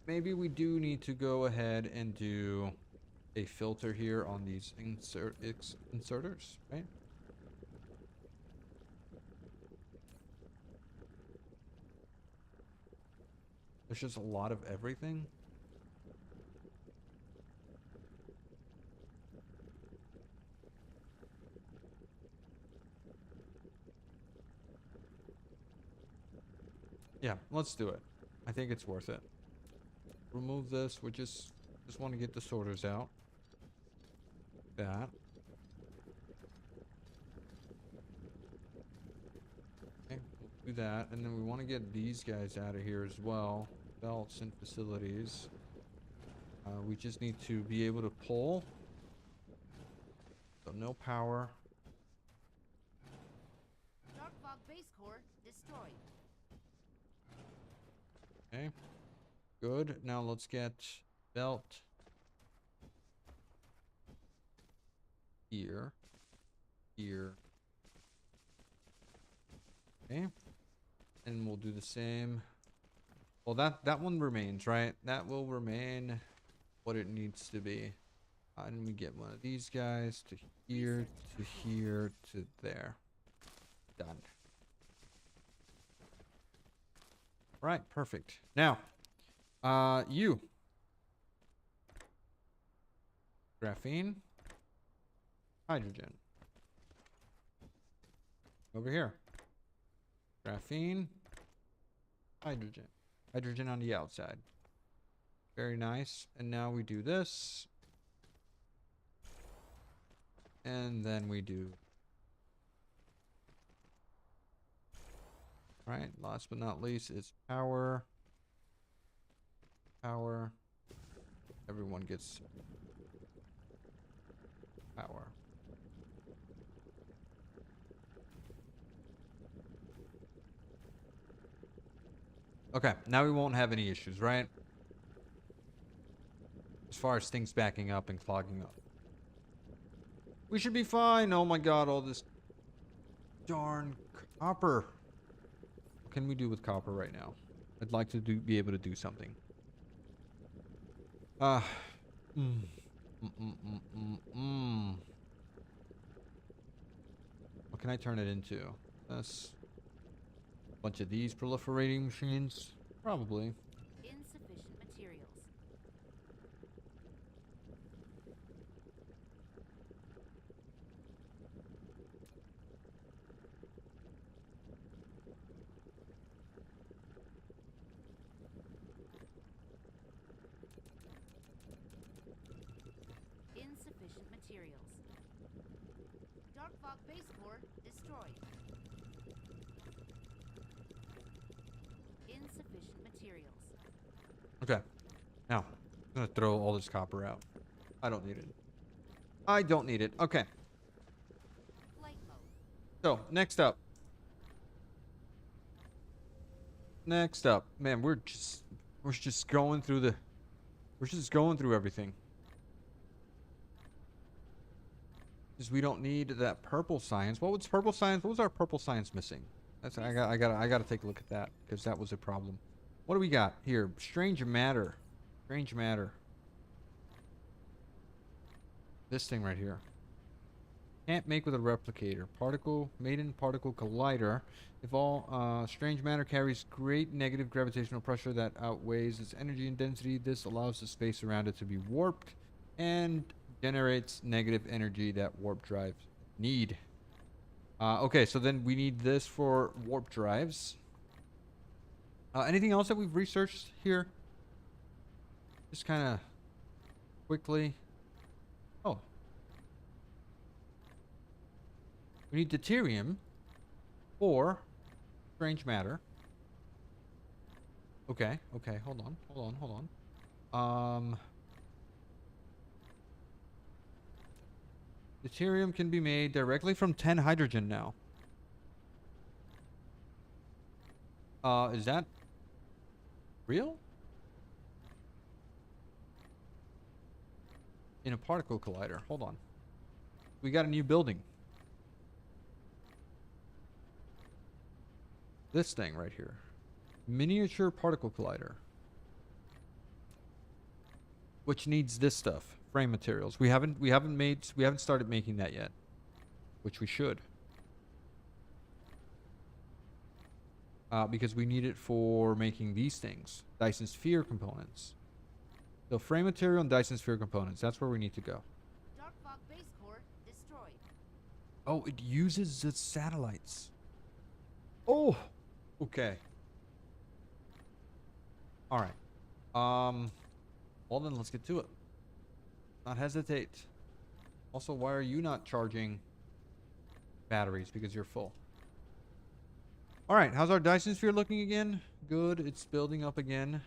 Maybe we do need to go ahead and do a filter here on these inserters, right? There's just a lot of everything. Yeah, let's do it. I think it's worth it. Remove this. We just want to get the sorters out. That. Okay, we'll do that. And then we want to get these guys out of here as well. Belts and facilities. We just need to be able to pull. So no power. Dark fog base core destroyed. Okay. Good. Now let's get belt here. Here. Okay. And we'll do the same. Well, that one remains, right? That will remain what it needs to be. And we get one of these guys to here, to here, to there. Done. Right, perfect. Now, you. Graphene. Hydrogen. Over here. Graphene. Hydrogen. Hydrogen on the outside. Very nice. And now we do this. And then we do. Right, last but not least is power. Power. Everyone gets power. Okay, now we won't have any issues, right? As far as things backing up and clogging up. We should be fine. Oh my god, all this darn copper. What can we do with copper right now? I'd like to be able to do something. What can I turn it into? That's a bunch of these proliferating machines? Probably. Insufficient materials. Insufficient materials. Dark fog base core destroyed. Insufficient materials. Okay. Now, I'm gonna throw all this copper out. I don't need it. I don't need it. Okay. Flight mode. So, next up. Next up. Man, we're just going through the... We're just going through everything. Because we don't need that purple science. What was purple science? What was our purple science missing? That's I gotta take a look at that, because that was a problem. What do we got here? Strange matter. Strange matter. This thing right here. Can't make with a replicator. Maiden particle collider. If all strange matter carries great negative gravitational pressure that outweighs its energy and density, this allows the space around it to be warped and generates negative energy that warp drives need. Okay, so then we need this for warp drives. Anything else that we've researched here? Just kind of quickly. Oh. We need deuterium or strange matter. Okay, okay, hold on. Deuterium can be made directly from 10 hydrogen now. Is that real? In a particle collider. Hold on. We got a new building. This thing right here. Miniature particle collider. Which needs this stuff. Frame materials. We haven't started making that yet. Which we should. Because we need it for making these things. Dyson sphere components. So frame material and Dyson sphere components. That's where we need to go. Dark fog base core destroyed. Oh, it uses the satellites. Oh, okay. All right. Well then, let's get to it. Not hesitate. Also, why are you not charging batteries? Because you're full. All right. How's our Dyson sphere looking again? Good. It's building up again.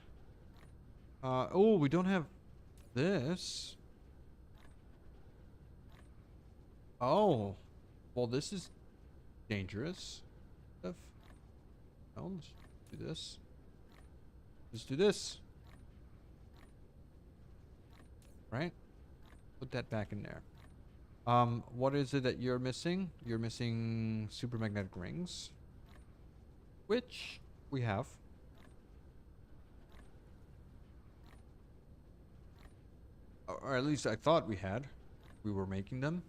Oh, we don't have this. Oh, well, this is dangerous. No, let's do this. Let's do this. Right? Put that back in there. What is it that you're missing? You're missing supermagnetic rings, which we have. Or at least I thought we had. We were making them.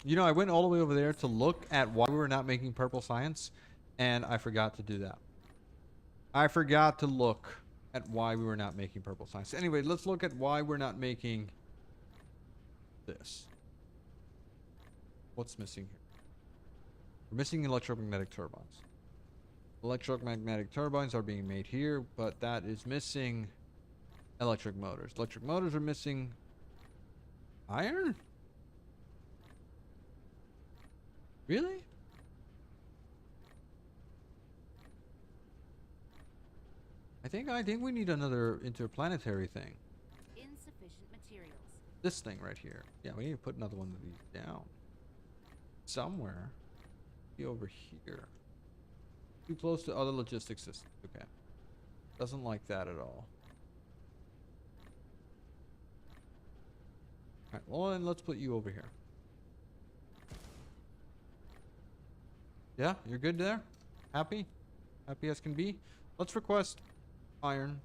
You know, I went all the way over there to look at why we were not making purple science, and I forgot to do that. I forgot to look at why we were not making purple science. Anyway, let's look at why we're not making this. What's missing here? We're missing electromagnetic turbines. Electromagnetic turbines are being made here, but that is missing electric motors. Electric motors are missing iron? Really? I think we need another interplanetary thing. Insufficient materials. This thing right here. Yeah, we need to put another one of these down. Somewhere. Be over here. Too close to other logistics systems. Okay. Doesn't like that at all. Alright, well then let's put you over here. Yeah, you're good there? Happy? Happy as can be? Let's request iron.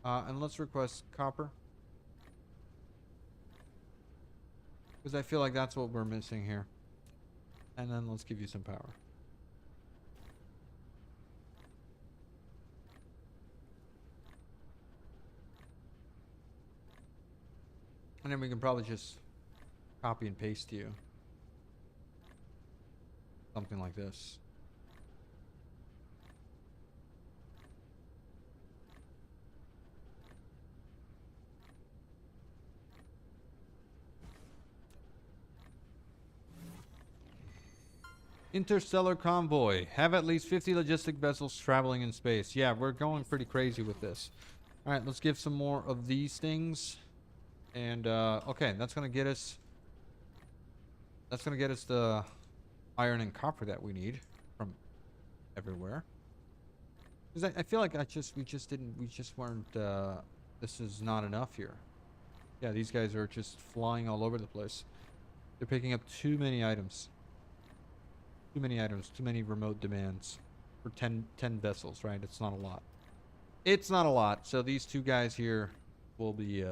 And let's request copper. Because I feel like that's what we're missing here. And then let's give you some power. And then we can probably just copy and paste you. Something like this. Interstellar convoy. Have at least 50 logistic vessels traveling in space. Yeah, we're going pretty crazy with this. All right, let's give some more of these things. And, okay, that's going to get us... That's going to get us the iron and copper that we need from everywhere. Because I feel like we just weren't, this is not enough here. Yeah, these guys are just flying all over the place. They're picking up too many items. Too many items, too many remote demands for 10 vessels, right? It's not a lot. It's not a lot. So these two guys here will be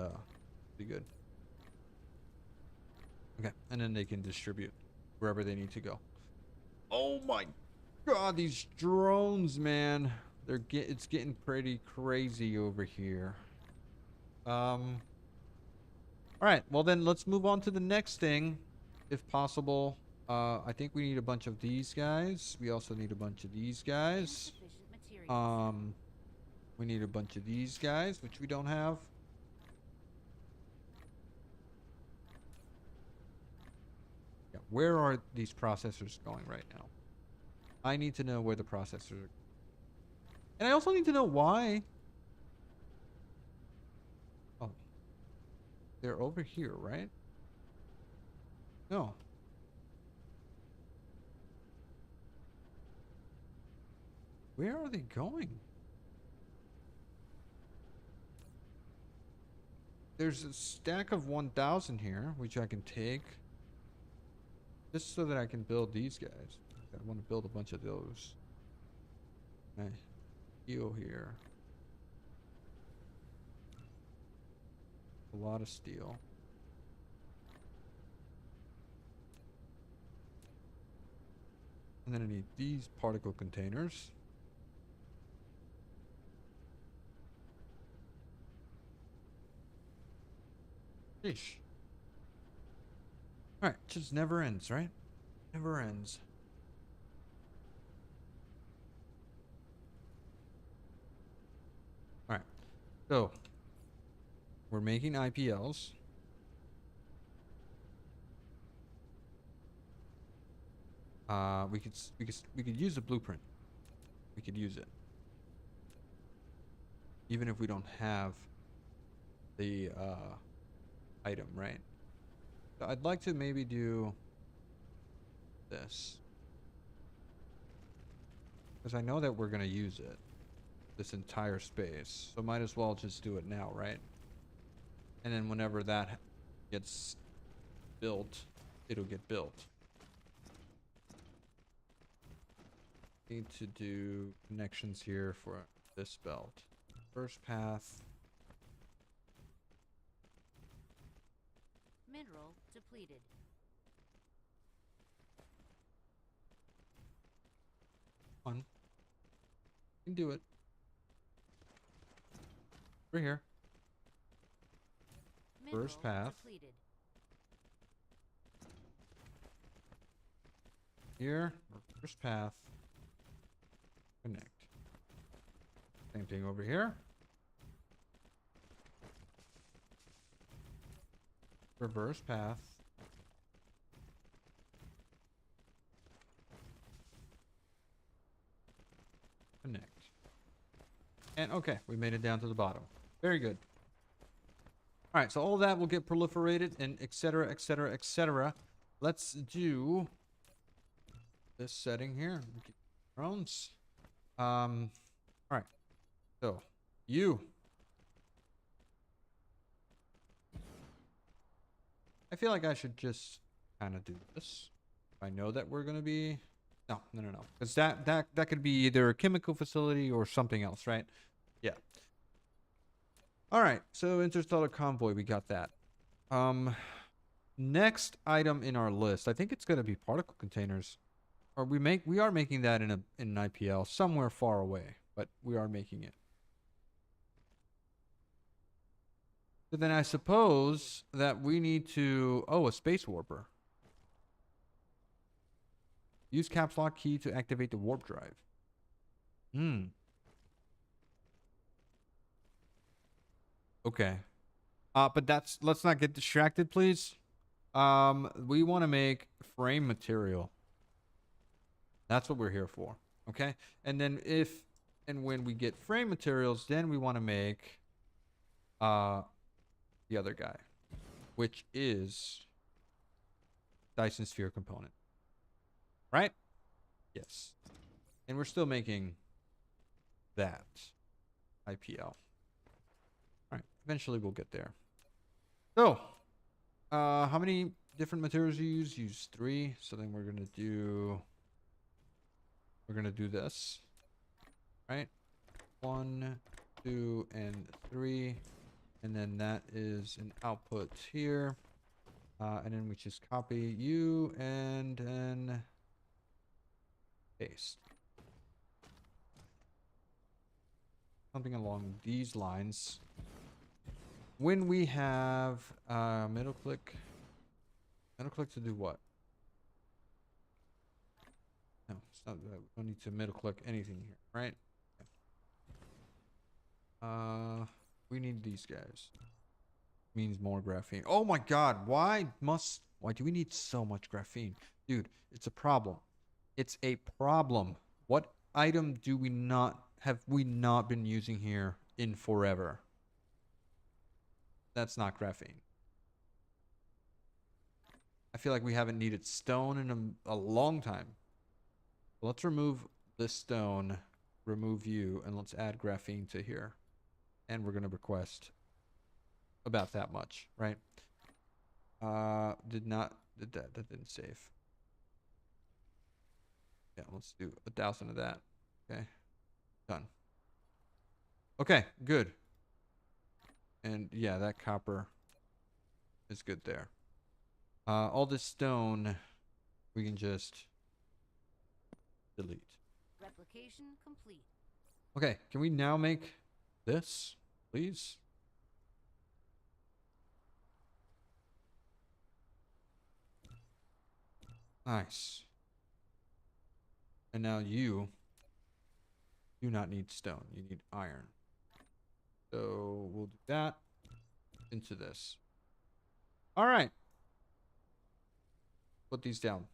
good. Okay, and then they can distribute wherever they need to go. Oh my god, these drones, man. It's getting pretty crazy over here. All right, well then let's move on to the next thing if possible. I think we need a bunch of these guys. We also need a bunch of these guys. We need a bunch of these guys, which we don't have. Yeah, where are these processors going right now? I need to know where the processors are. And I also need to know why. Oh. They're over here, right? No. Where are they going? There's a stack of 1,000 here, which I can take. Just so that I can build these guys. I want to build a bunch of those. Okay. Steel here. A lot of steel. And then I need these particle containers. Sheesh. Alright, just never ends, right? Never ends. Alright. So we're making IPLs. We could use the blueprint. We could use it. Even if we don't have the item, right? So I'd like to maybe do this. Because I know that we're going to use it. This entire space. So might as well just do it now, right? And then whenever that gets built, it'll get built. Need to do connections here for this belt. First path. Mineral depleted. On. You can do it. Right here. Mineral First path. depleted. Here. First path. Connect. Same thing over here. Reverse path. Connect. And okay, we made it down to the bottom. Very good. All right, so all that will get proliferated and etc., etc., etc. Let's do this setting here. Drones. All right. So, you. I feel like I should just kind of do this. I know that we're gonna be. No. Because that could be either a chemical facility or something else, right? Yeah. All right. So interstellar convoy, we got that. Next item in our list, I think it's gonna be particle containers. Or we are making that in an IPL somewhere far away, but we are making it. So then I suppose that we need to a space warper. Use caps lock key to activate the warp drive. Okay. But let's not get distracted, please. We want to make frame material. That's what we're here for. Okay? And then if and when we get frame materials, then we want to make the other guy, which is Dyson sphere component. Right? Yes. And we're still making that IPL. All right. Eventually we'll get there. So, how many different materials you use? Use 3. So then we're gonna do this. Right? 1, 2, and 3. And then that is an output here. And then we just copy you and then paste. Something along these lines. When we have middle click to do what? No, it's not that. We don't need to middle click anything here, right? Okay. We need these guys. Means more graphene. Oh my god, why do we need so much graphene? Dude, it's a problem. It's a problem. What item have we not been using here in forever? That's not graphene. I feel like we haven't needed stone in a long time. Let's remove this stone, remove you, and let's add graphene to here. And we're going to request about that much, right? That didn't save. Yeah, let's do 1,000 of that. Okay. Done. Okay, good. And yeah, that copper is good there. All this stone we can just delete. Replication complete. Okay, can we now make this, please? Nice. And now you do not need stone. You need iron. So we'll do that into this. All right. Put these down.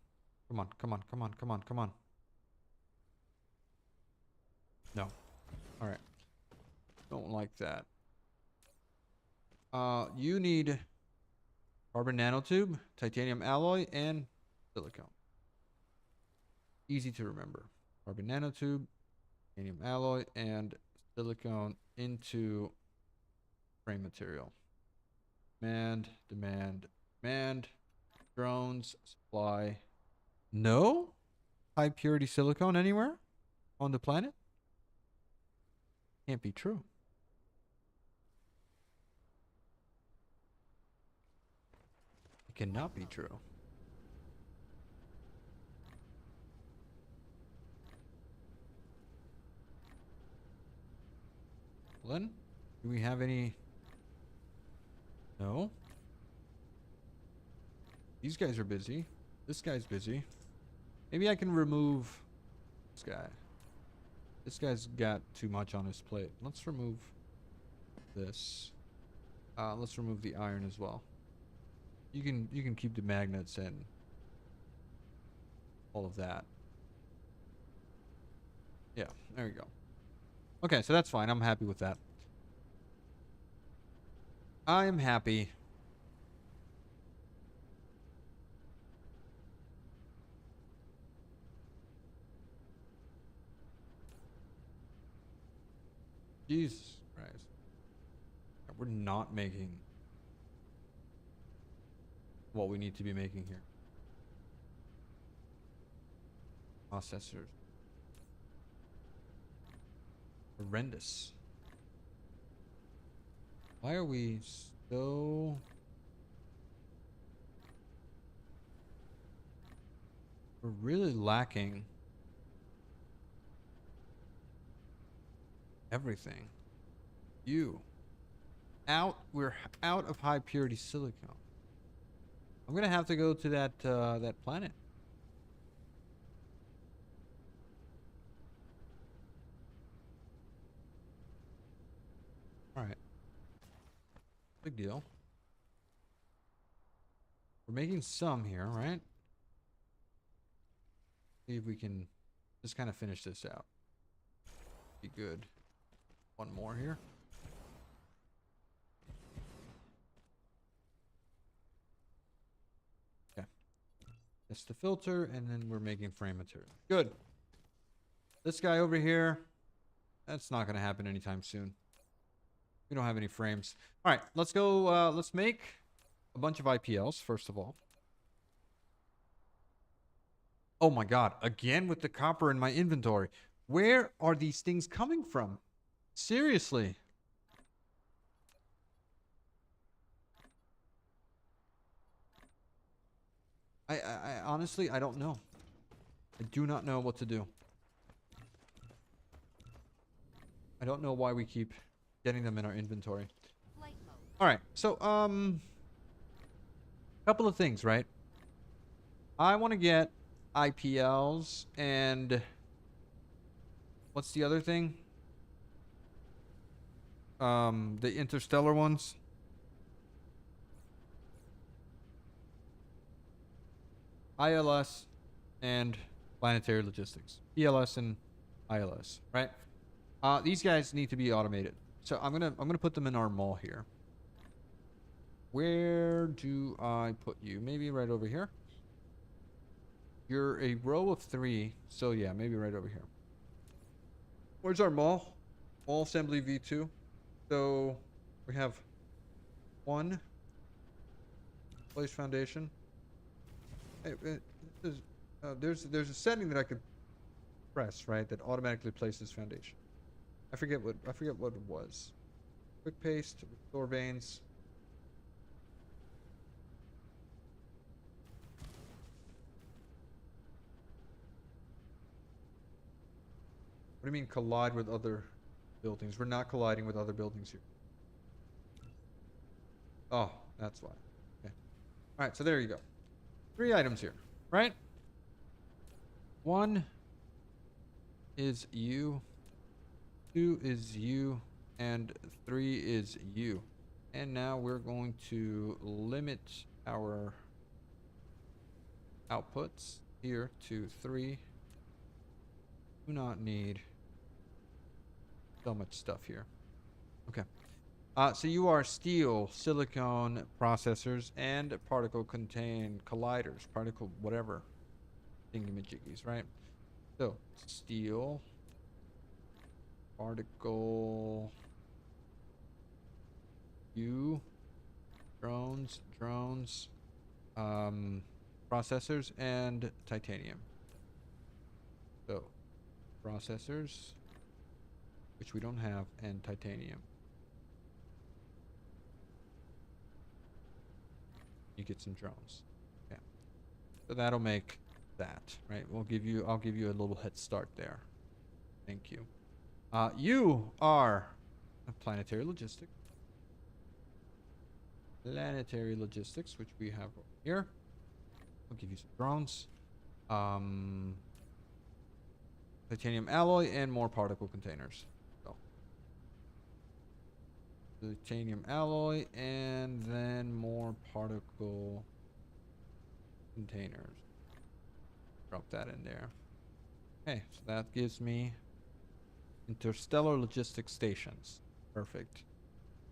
Come on, come on, come on, come on, come on. No. All right. Don't like that. You need carbon nanotube, titanium alloy, and silicone. Easy to remember. Carbon nanotube, titanium alloy, and silicone into frame material. Demand, demand, demand. Drones, supply. No high purity silicone anywhere on the planet? Can't be true. It cannot be true. Len, do we have any? No. These guys are busy. This guy's busy. Maybe I can remove this guy. This guy's got too much on his plate. Let's remove this. Let's remove the iron as well. You can keep the magnets and all of that. Yeah, there we go. Okay, so that's fine. I'm happy with that. I am happy. Jesus Christ. We're not making what we need to be making here. Processors. Horrendous. Why are we so... We're really lacking everything. We're out of high purity silicon. I'm gonna have to go to that that planet. All right, big deal. We're making some here, right? See if we can just kind of finish this out. Be good. One more here. Okay. That's the filter, and then we're making frame material. Good. This guy over here, that's not going to happen anytime soon. We don't have any frames. All right, let's go. Let's make a bunch of IPLs, first of all. Oh my God, again with the copper in my inventory. Where are these things coming from? Seriously. I honestly, I don't know. I do not know what to do. I don't know why we keep getting them in our inventory. All right, so couple of things, right? I want to get IPLs and what's the other thing? The interstellar ones. ILS and planetary logistics. PLS and ILS, right? These guys need to be automated. So I'm gonna put them in our mall here. Where do I put you? Maybe right over here. You're a row of 3, so yeah, maybe right over here. Where's our mall? Mall assembly V2. So we have 1 place foundation. Hey, there's a setting that I could press, right, that automatically places foundation. I forget what it was. Quick paste, restore veins. What do you mean collide with other buildings? We're not colliding with other buildings here. Oh, that's why. Okay. All right, so there you go. 3 items here, right? 1 is you, 2 is you, and 3 is you. And now we're going to limit our outputs here to 3. Do not need so much stuff here. Okay. So you are steel, silicone processors, and particle contain colliders, particle whatever thingamajiggies, right? So steel, particle, drones, processors, and titanium. So processors, which we don't have, and titanium. You get some drones. Yeah. So that'll make that, right? I'll give you a little head start there. Thank you. You are a planetary logistics. Planetary logistics, which we have here. I'll give you some drones. Titanium alloy and more particle containers. So titanium alloy and then more particle containers. Drop that in there. Okay, so that gives me interstellar logistics stations. Perfect.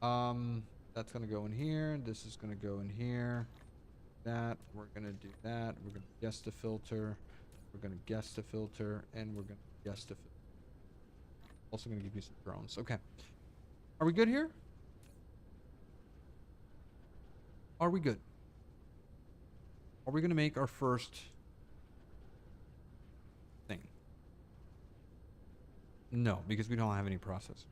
That's gonna go in here. This is gonna go in here. That we're gonna do that. We're gonna guess the filter. We're gonna guess the filter, and we're gonna guess the filter. Also gonna give you some drones. Okay. Are we good here? Are we good? Are we gonna make our first thing? No, because we don't have any processors.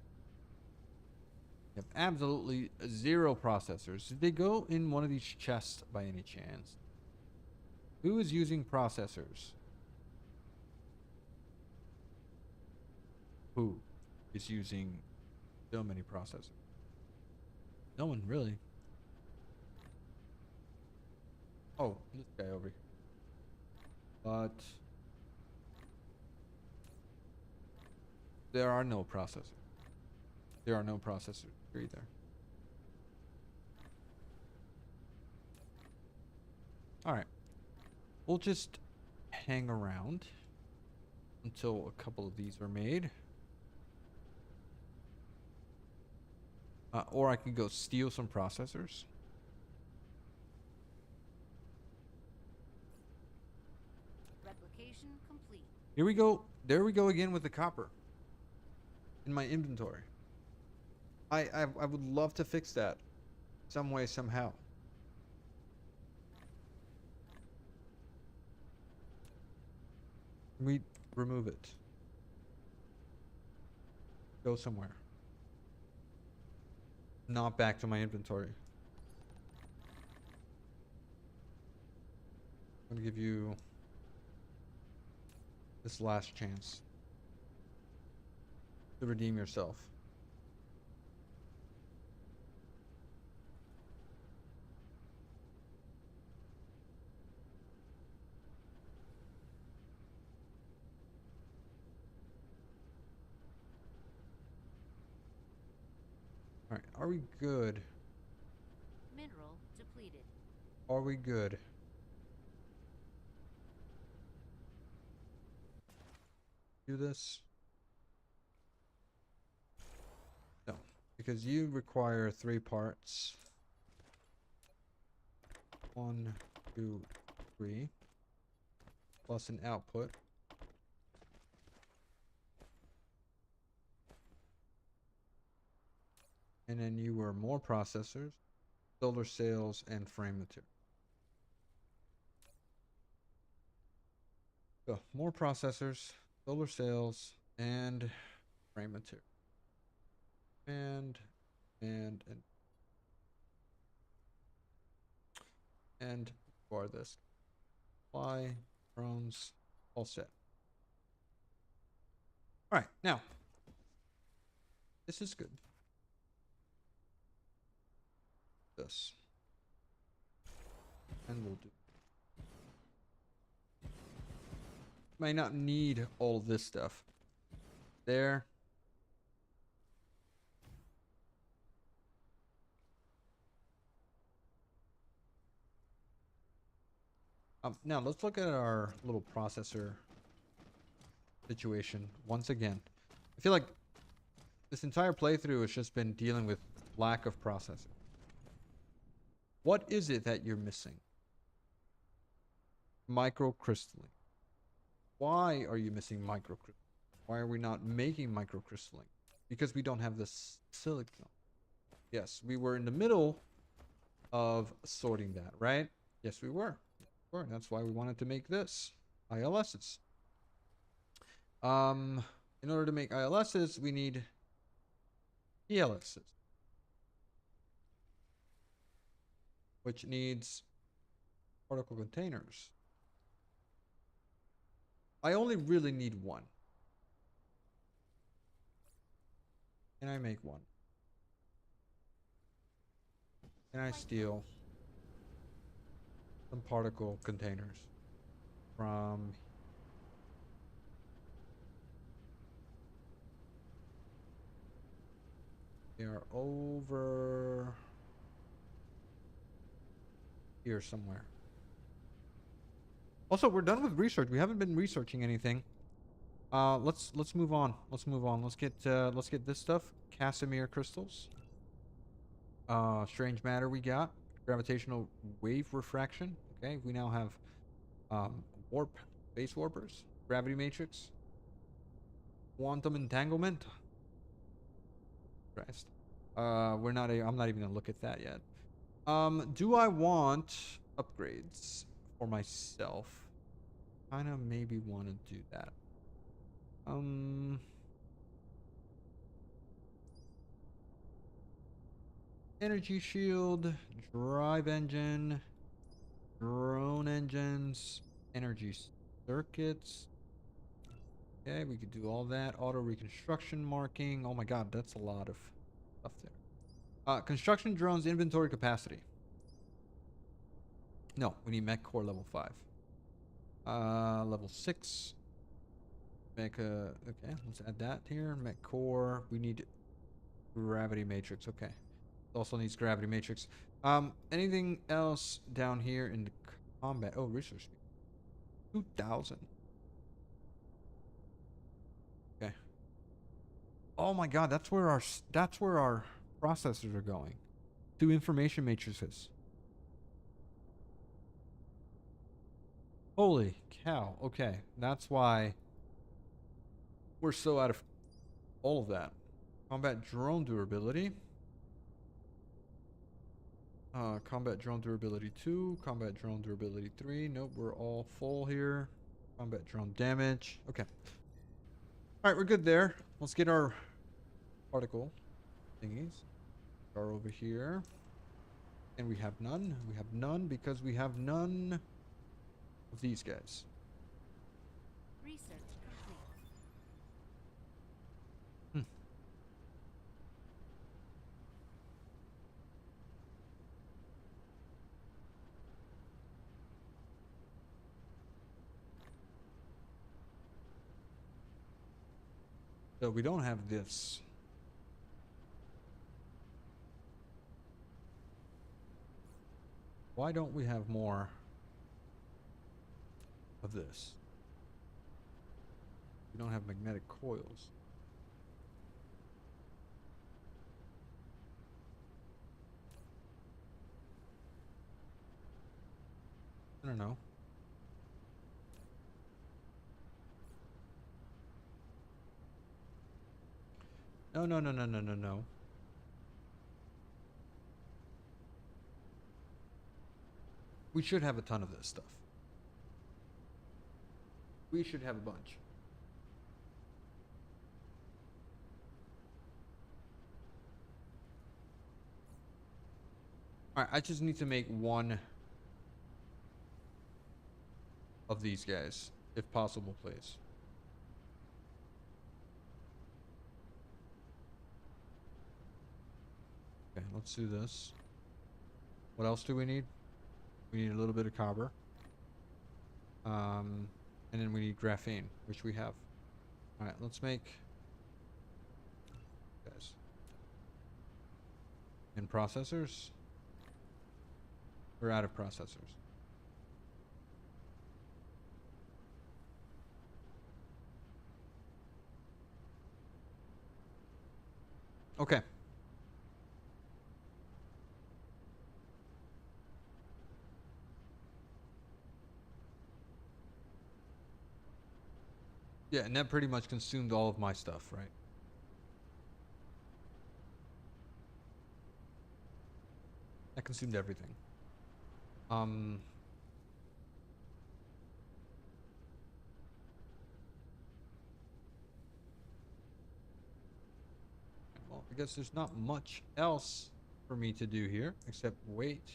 We have absolutely zero processors. Did they go in one of these chests by any chance? Who is using processors? Who is using so many processors? No one really. Oh, this guy over here. But there are no processors. There are no processors here either. All right. We'll just hang around until a couple of these are made. Or I could go steal some processors. Replication complete. Here we go. There we go again with the copper in my inventory. I would love to fix that some way, somehow. We remove it. Go somewhere. Not back to my inventory. I'm gonna give you this last chance to redeem yourself. All right, are we good? Mineral depleted. Are we good? Do this? No, because you require 3 parts. 1, 2, 3, plus an output. And then you were more processors, solar sails, and frame material. So more processors, solar sails, and frame material. And for this, fly, drones, all set. All right, now this is good. This, and we'll do. Might not need all this stuff. There. Now let's look at our little processor situation once again. I feel like this entire playthrough has just been dealing with lack of processing. What is it that you're missing? Microcrystalline. Why are you missing microcrystalline? Why are we not making microcrystalline? Because we don't have this silicon. Yes, we were in the middle of sorting that, right? Yes, we were. That's why we wanted to make this ILSs. In order to make ILSs, we need ELSs, which needs particle containers. I only really need 1. Can I make 1? Can I steal some particle containers from they are over here somewhere. Also, we're done with research. We haven't been researching anything. Let's move on. Let's move on. Let's get this stuff. Casimir crystals. Strange matter we got. Gravitational wave refraction. Okay, we now have warp, space warpers, gravity matrix, quantum entanglement. Christ. I'm not even gonna look at that yet. Do I want upgrades for myself? Kind of maybe want to do that. Energy shield, drive engine, drone engines, energy circuits. Okay, we could do all that. Auto reconstruction marking. Oh my god, that's a lot of stuff there. Construction drones inventory capacity. No, we need mech core level 5. Level 6. Okay, let's add that here. Mech core. We need gravity matrix. Okay. It also needs gravity matrix. Anything else down here in the combat? Oh, research speed. 2,000. Okay. Oh my god, that's where our processors are going. To information matrices. Holy cow. Okay. That's why we're so out of all of that. Combat drone durability. Combat drone durability 2. Combat drone durability 3. Nope, we're all full here. Combat drone damage. Okay. Alright, we're good there. Let's get our particle thingies. Are over here. And we have none. We have none because we have none of these guys. Research complete. So we don't have this. Why don't we have more of this? We don't have magnetic coils. I don't know. No, no, no, no, no, no, no. We should have a ton of this stuff. We should have a bunch. Alright, I just need to make one of these guys, if possible, please. Okay, let's do this. What else do we need? We need a little bit of copper. And then we need graphene, which we have. Alright, let's make guys. And processors? We're out of processors. Okay. Yeah, and that pretty much consumed all of my stuff, right? That consumed everything. Well, I guess there's not much else for me to do here except wait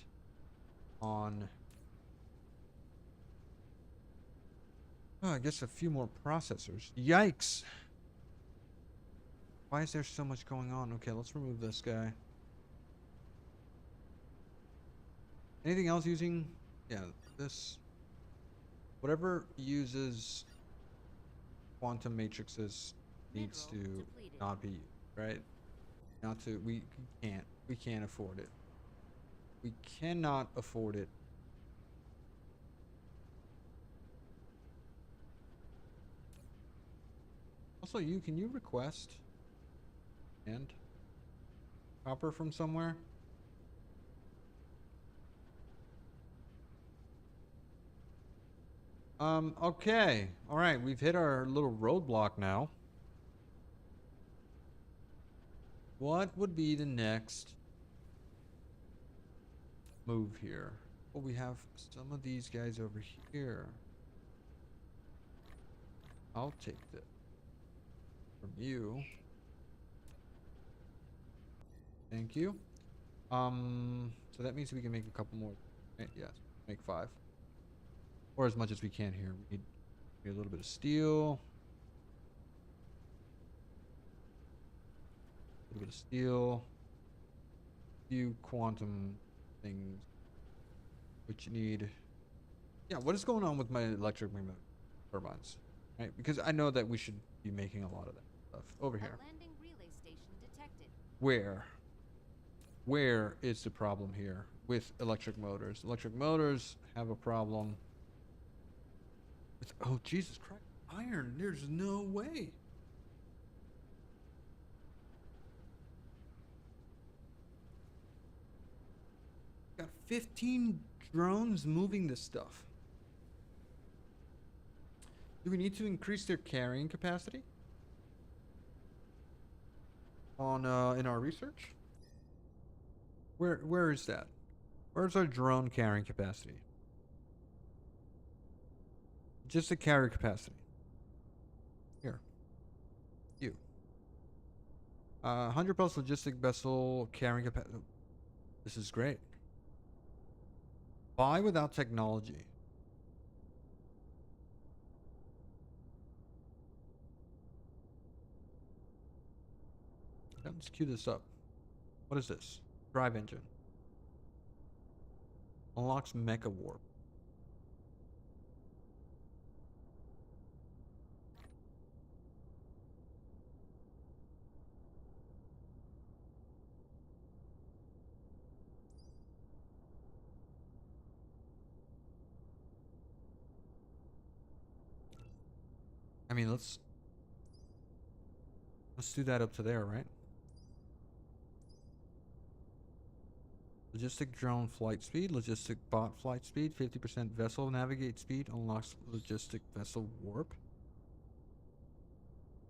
on I guess a few more processors. Yikes. Why is there so much going on? Okay, let's remove this guy. Anything else using? Yeah, this. Whatever uses quantum matrices needs to Depleted. not be used, right? Not to. We can't. We can't afford it. We cannot afford it. Also, can you request and copper from somewhere? Okay. All right, we've hit our little roadblock now. What would be the next move here? Oh, we have some of these guys over here. I'll take this from you. Thank you. So that means we can make a couple more. Right? Yes, make 5. Or as much as we can here. We need a little bit of steel. A little bit of steel. Few quantum things. Which you need. Yeah, what is going on with my electric turbines? Right? Because I know that we should be making a lot of that stuff. Over here. A landing relay station detected. Where? Where is the problem here with electric motors? Electric motors have a problem with, oh, Jesus Christ, iron. There's no way. Got 15 drones moving this stuff. Do we need to increase their carrying capacity on in our research? Where is that? Where's our drone carrying capacity? Just the carrier capacity. Here. You. 100 plus logistic vessel carrying capacity. This is great. Buy without technology. Let's cue this up. What is this? Drive engine. Unlocks mecha warp. I mean, let's do that up to there, right? Logistic drone flight speed, logistic bot flight speed, 50% vessel navigate speed, unlocks logistic vessel warp.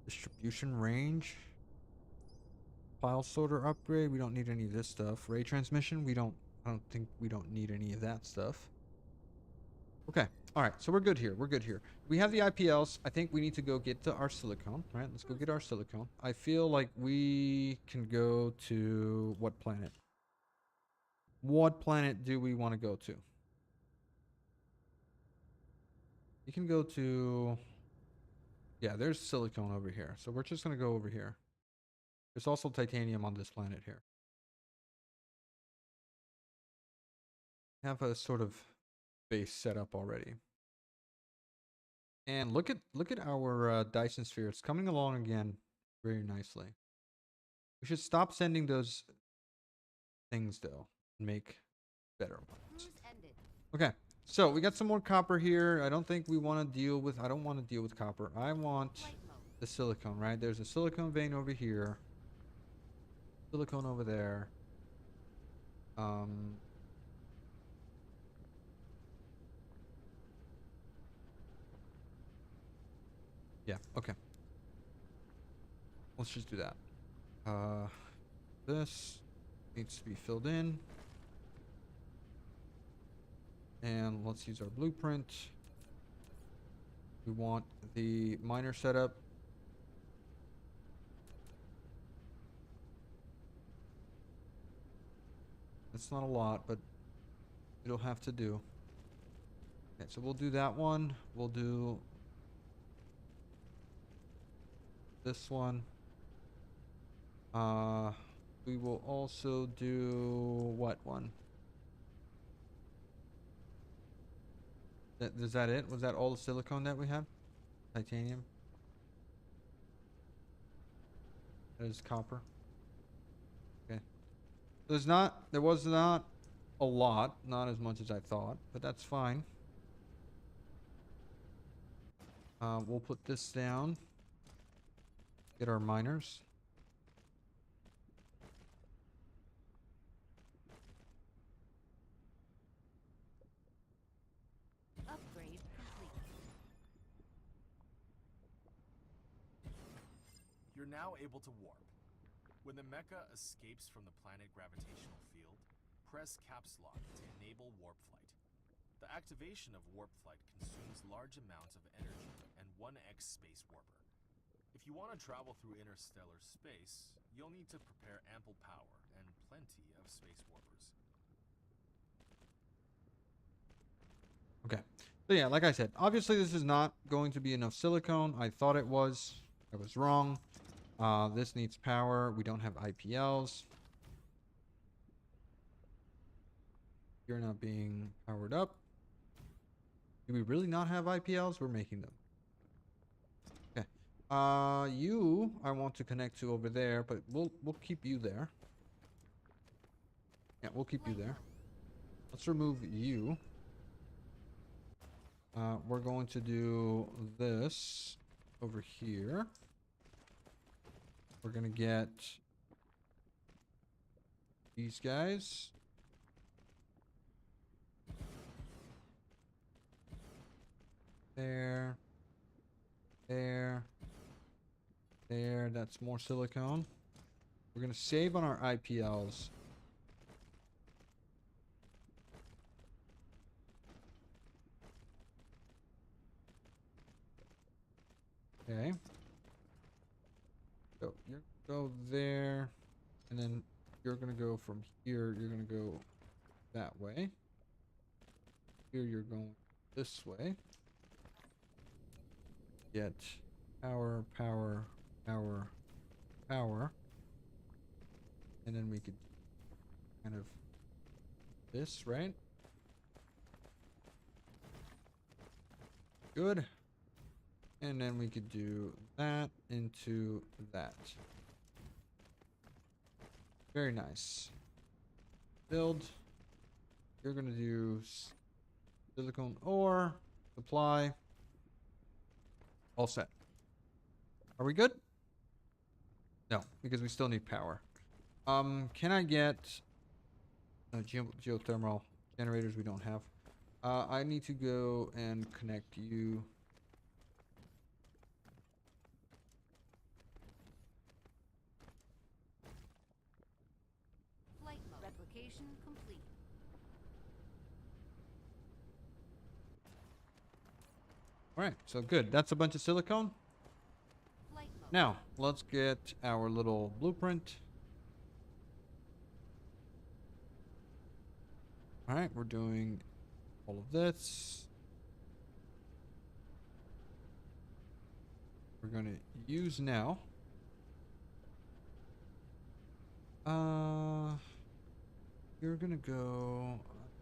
Distribution range. File sorter upgrade, we don't need any of this stuff. Ray transmission, I don't think we don't need any of that stuff. Okay, alright, so we're good here, We have the IPLs, I think we need to go get to our silicone, right? Let's go get our silicone. I feel like we can go to what planet? What planet do we want to go to? You can go to... Yeah, there's silicone over here. So we're just going to go over here. There's also titanium on this planet here. Have a sort of base set up already. And look at our Dyson sphere. It's coming along again very nicely. We should stop sending those things though and make better ones. Okay, so we got some more copper here. I don't think we want to deal with. I don't want to deal with copper. I want the silicone, right? There's a silicone vein over here. Silicone over there. Yeah, okay. Let's just do that. This needs to be filled in. And let's use our blueprint. We want the miner setup. It's not a lot, but it'll have to do. Okay, so we'll do that one. We'll do this one. We will also do what one? Is that it? Was that all the silicone that we have? Titanium? That is copper. Okay. There was not a lot, not as much as I thought, but that's fine. We'll put this down. Get our miners. Upgrade complete. You're now able to warp. When the mecha escapes from the planet gravitational field, press caps lock to enable warp flight. The activation of warp flight consumes large amounts of energy and 1x space warper. If you want to travel through interstellar space, you'll need to prepare ample power and plenty of space warpers. Okay. So yeah, like I said, obviously this is not going to be enough silicone. I thought it was. I was wrong. This needs power. We don't have IPLs. You're not being powered up. Do we really not have IPLs? We're making them. Okay. You I want to connect to over there, but we'll keep you there. Yeah, we'll keep you there. Let's remove you. We're going to do this over here. We're gonna get these guys. There. There. There. That's more silicone. We're gonna save on our IPLs. Okay. So you go there, and then you're gonna go from here. You're gonna go that way. Here you're going this way. Get power, power, power, power, and then we could kind of this, right? Good. And then we could do that into that. Very nice. Build. You're going to do silicone ore. Supply. All set. Are we good? No, because we still need power. Can I get geothermal generators? We don't have. I need to go and connect you. Flight mode. Replication complete. All right, so good. That's a bunch of silicone. Flight mode. Now, let's get our little blueprint. All right, we're doing all of this. We're going to use now. You're going to go, I'm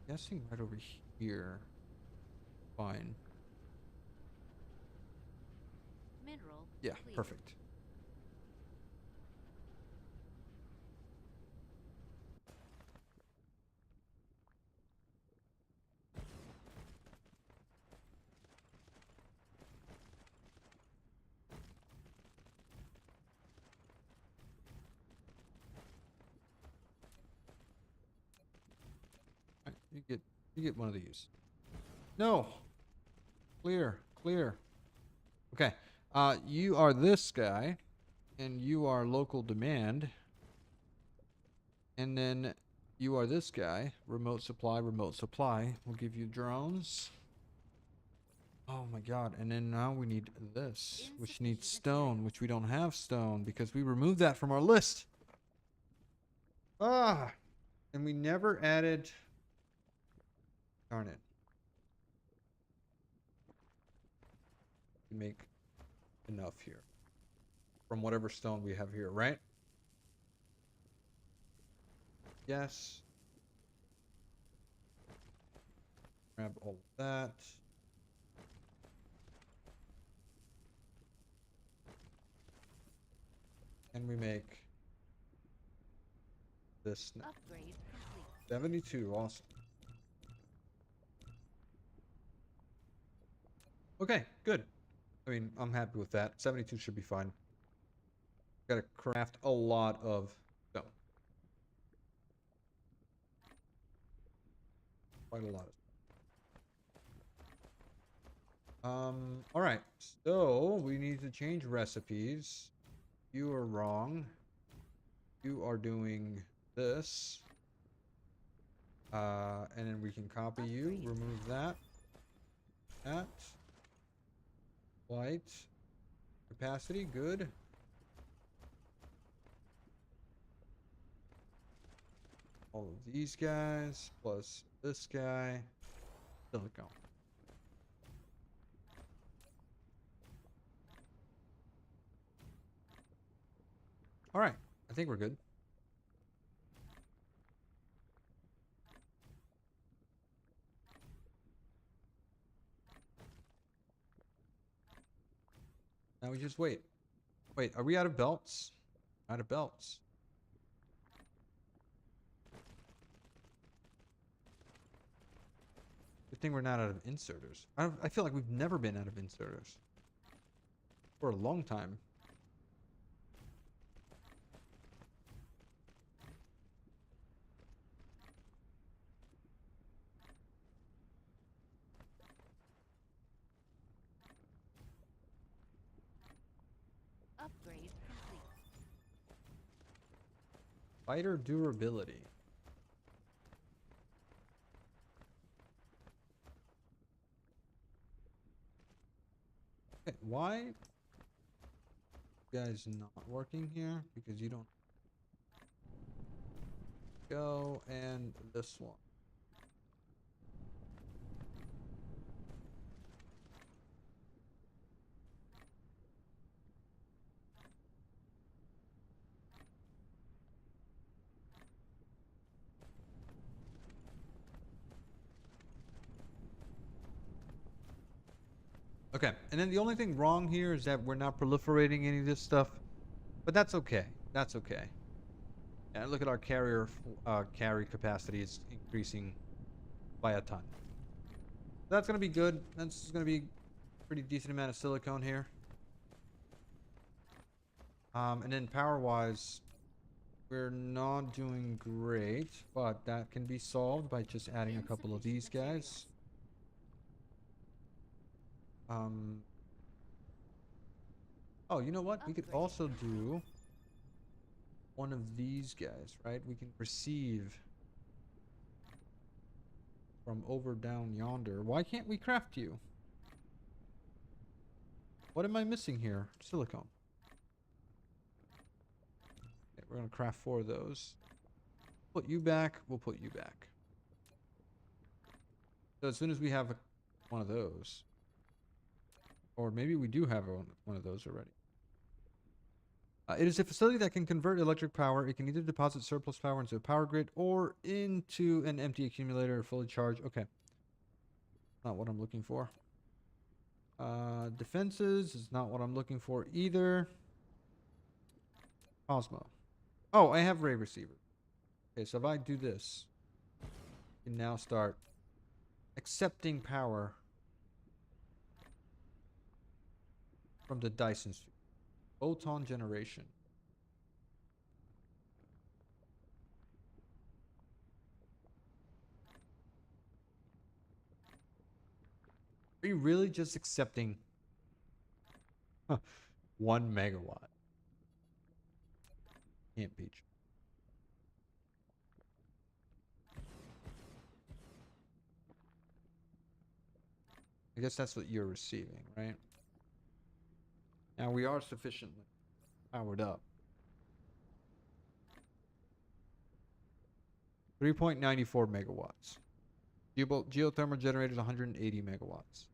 guessing right over here. Fine. Mineral. Yeah, Clear. perfect. All right, you get one of these. No. Clear, clear. Okay. You are this guy, and you are local demand. And then you are this guy, remote supply, remote supply. We'll give you drones. Oh my god, and then now we need this, which needs stone, which we don't have stone because we removed that from our list. Ah, and we never added, darn it. We make enough here from whatever stone we have here, right? Yes. Grab all of that. And we make this now. Upgrade complete. 72, awesome. Okay, good. I mean, I'm happy with that. 72 should be fine. Gotta craft a lot of stone. Quite a lot of. All right. So we need to change recipes. You are wrong. you are doing this. And then we can copy you, remove that. That. White. Capacity, good. All of these guys, plus this guy. Silicone. Alright, I think we're good. Now we just wait. Wait, are we out of belts? Out of belts. Good thing we're not out of inserters. I feel like we've never been out of inserters. For a long time. Upgrade complete. Fighter durability. Okay, why you guys not working here? Because you don't go, and this one. Okay, and then the only thing wrong here is that we're not proliferating any of this stuff, but that's okay. That's okay. And look at our carry capacity is increasing by a ton. That's gonna be good. That's gonna be a pretty decent amount of silicone here. And then power-wise, we're not doing great, but that can be solved by just adding a couple of these guys. Oh, you know what? We could also do one of these guys, right? We can receive from over down yonder. Why can't we craft you? What am I missing here? Silicone. Okay, we're gonna craft 4 of those. Put you back. We'll put you back. So as soon as we have one of those, or maybe we do have one of those already. It is a facility that can convert electric power. It can either deposit surplus power into a power grid or into an empty accumulator fully charged. Okay. Not what I'm looking for. Defenses is not what I'm looking for either. Cosmo. Oh, I have ray receiver. Okay, so if I do this, I can now start accepting power from the Dyson suit. Photon generation. Are you really just accepting 1 megawatt? Can't be true. I guess that's what you're receiving, right? Now we are sufficiently powered up. 3.94 megawatts. Geothermal generators 180 megawatts.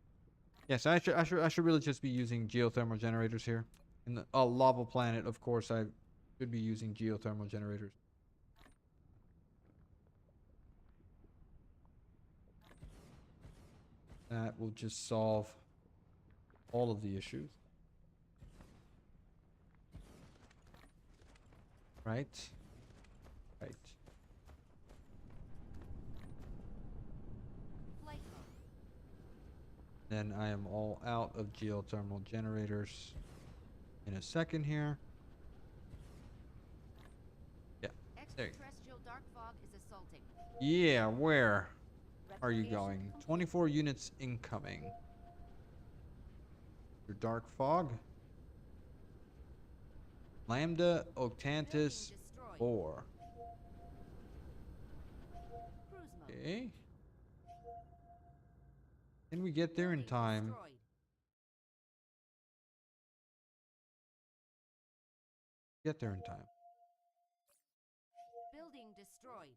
Yes, I should really just be using geothermal generators here. In the lava planet, of course, I should be using geothermal generators. That will just solve all of the issues. Right? Right. Flight mode. Then I am all out of geothermal generators in a second here. Yeah. There you go. Extraterrestrial dark fog is assaulting. Yeah, where are you Replication going? complete. 24 units incoming. Your dark fog. Lambda, Octantis, Building destroyed. 4. Cruise mode. Okay. Can we get there in Building time? destroyed. Get there in time. Building destroyed.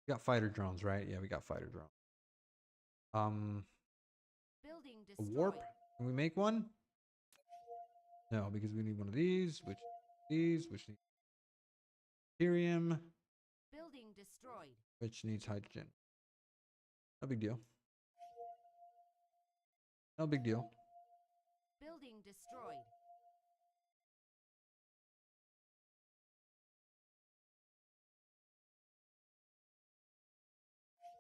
We got fighter drones, right? Yeah, we got fighter drones. Building A destroyed. warp. Can we make one? No, because we need one of these, which needs helium, Building destroyed. which needs hydrogen. No big deal. No big deal. Building destroyed.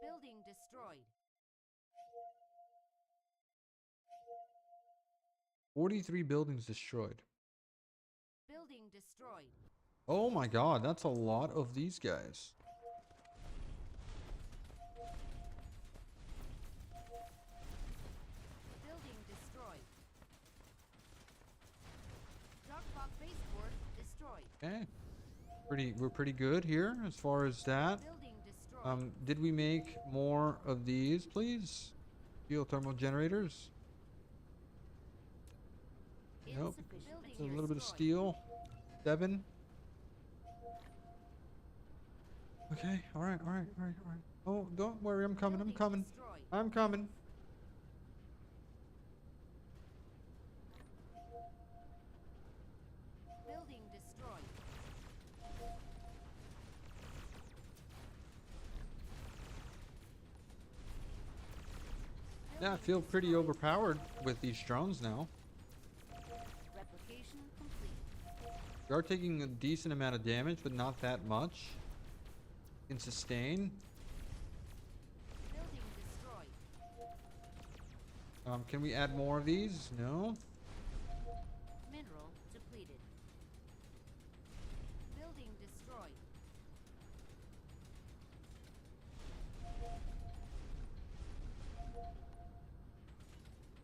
Building destroyed. 43 buildings destroyed. Building destroyed. Oh my god, that's a lot of these guys. Building destroyed. Darkbog baseboard destroyed. Okay. We're pretty good here as far as that. Building destroyed. Did we make more of these, please? Geothermal generators? Nope. Insufficient A material. little bit of Destroyed. steel. 7. Okay, alright. Oh, don't worry, I'm coming. Destroyed. I'm coming. Building destroyed. Yeah, I feel pretty overpowered with these drones now. Replication complete. We are taking a decent amount of damage, but not that much. In sustain. Building destroyed. Can we add more of these? No. Mineral depleted. Building destroyed.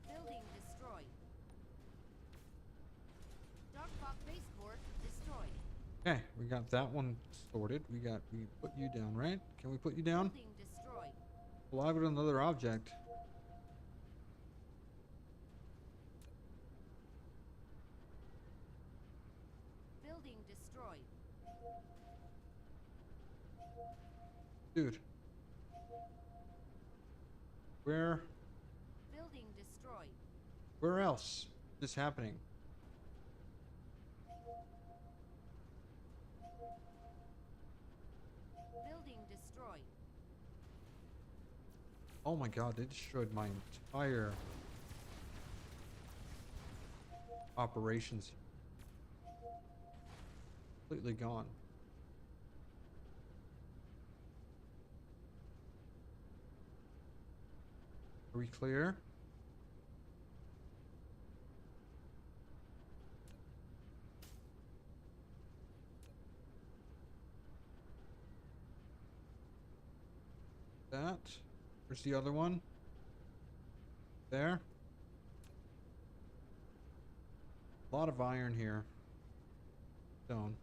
Building destroyed. Darkbog baseboard destroyed. Okay, we got that one sorted. We put you down, right? Can we put you down? Building destroyed. Alive with another object. Building destroyed. Dude. Where Building destroyed. where else is this happening? Building destroyed. Oh my god, they destroyed my entire operations. Completely gone. Are we clear? That. Where's the other one? There. A lot of iron here. Stone.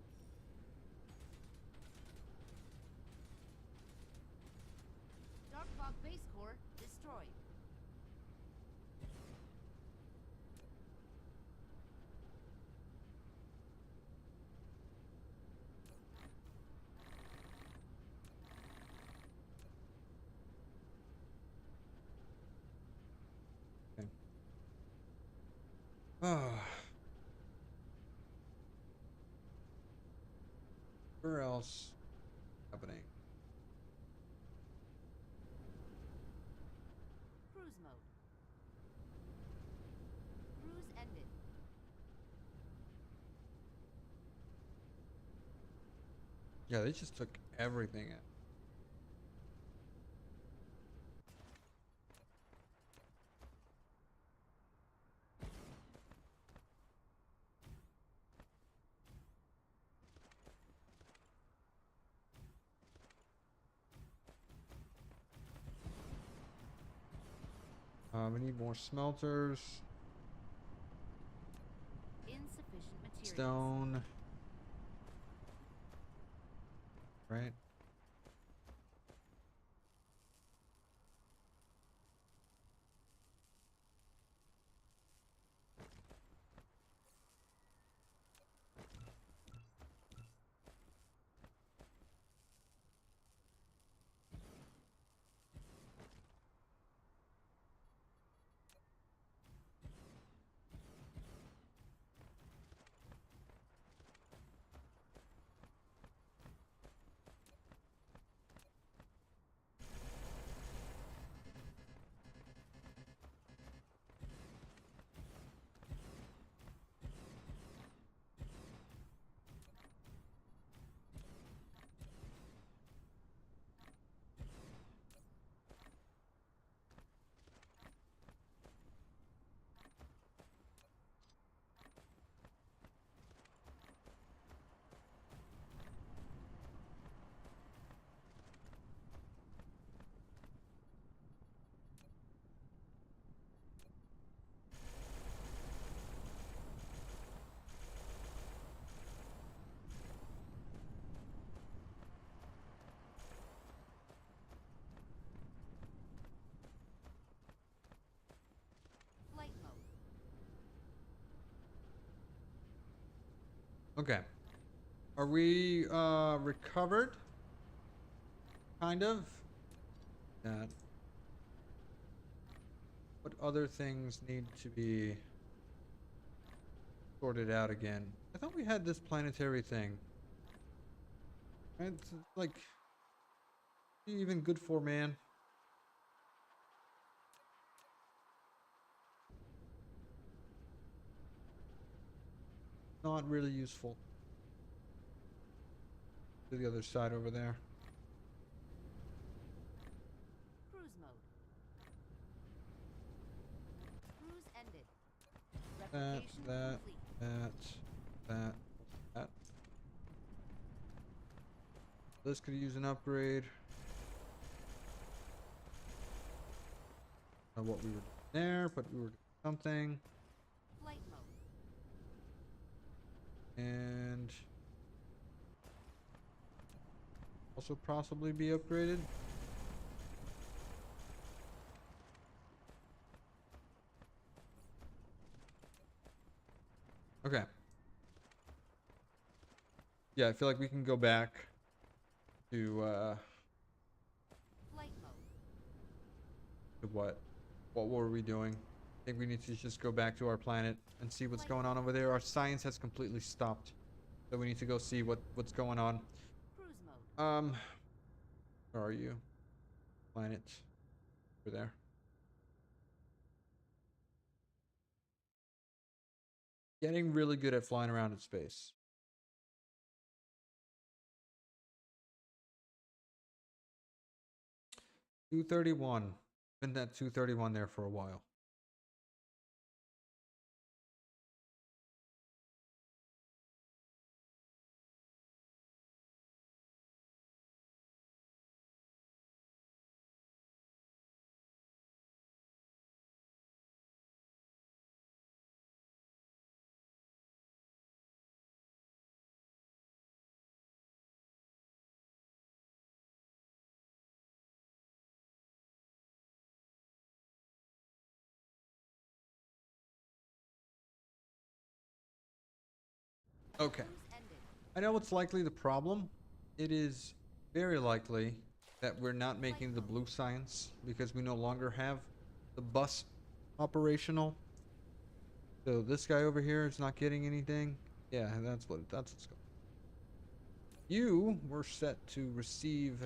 Darkbog base core destroyed. Okay. Ah. Where else happening? Cruise mode. Cruise ended. Yeah, they just took everything in. We need more smelters. Insufficient material. stone. Right? Flight mode. Okay. Are we recovered? Kind of. That. What other things need to be sorted out again? I thought we had this planetary thing. It's like even good for man. Not really useful. To the other side over there. Cruise mode. Cruise ended. That, Replication that, complete. that. This could use an upgrade. Know what we were doing there, but we were doing something. Flight mode. And also possibly be upgraded. Okay. Yeah, I feel like we can go back to Flight mode. what? What were we doing? I think we need to just go back to our planet and see what's going on over there. Our science has completely stopped. So we need to go see what's going on. Cruise mode. Where are you? Planet. Over there. Getting really good at flying around in space. $231. Been at 231 there for a while. Okay. Cruise ended. I know what's likely the problem. It is very likely that we're not making the blue science because we no longer have the bus operational. So this guy over here is not getting anything. Yeah, that's what's going on. You were set to receive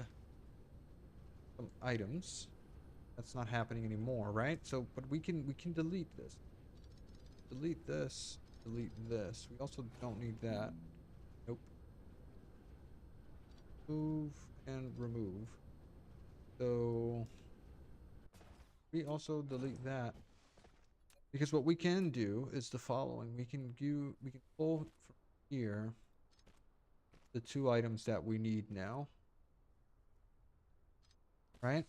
some items. That's not happening anymore, right? So, but we can delete this. Delete this. Delete this. We also don't need that. Nope. Move and remove. So we also delete that because what we can do is the following. We can pull from here the two items that we need now. Right?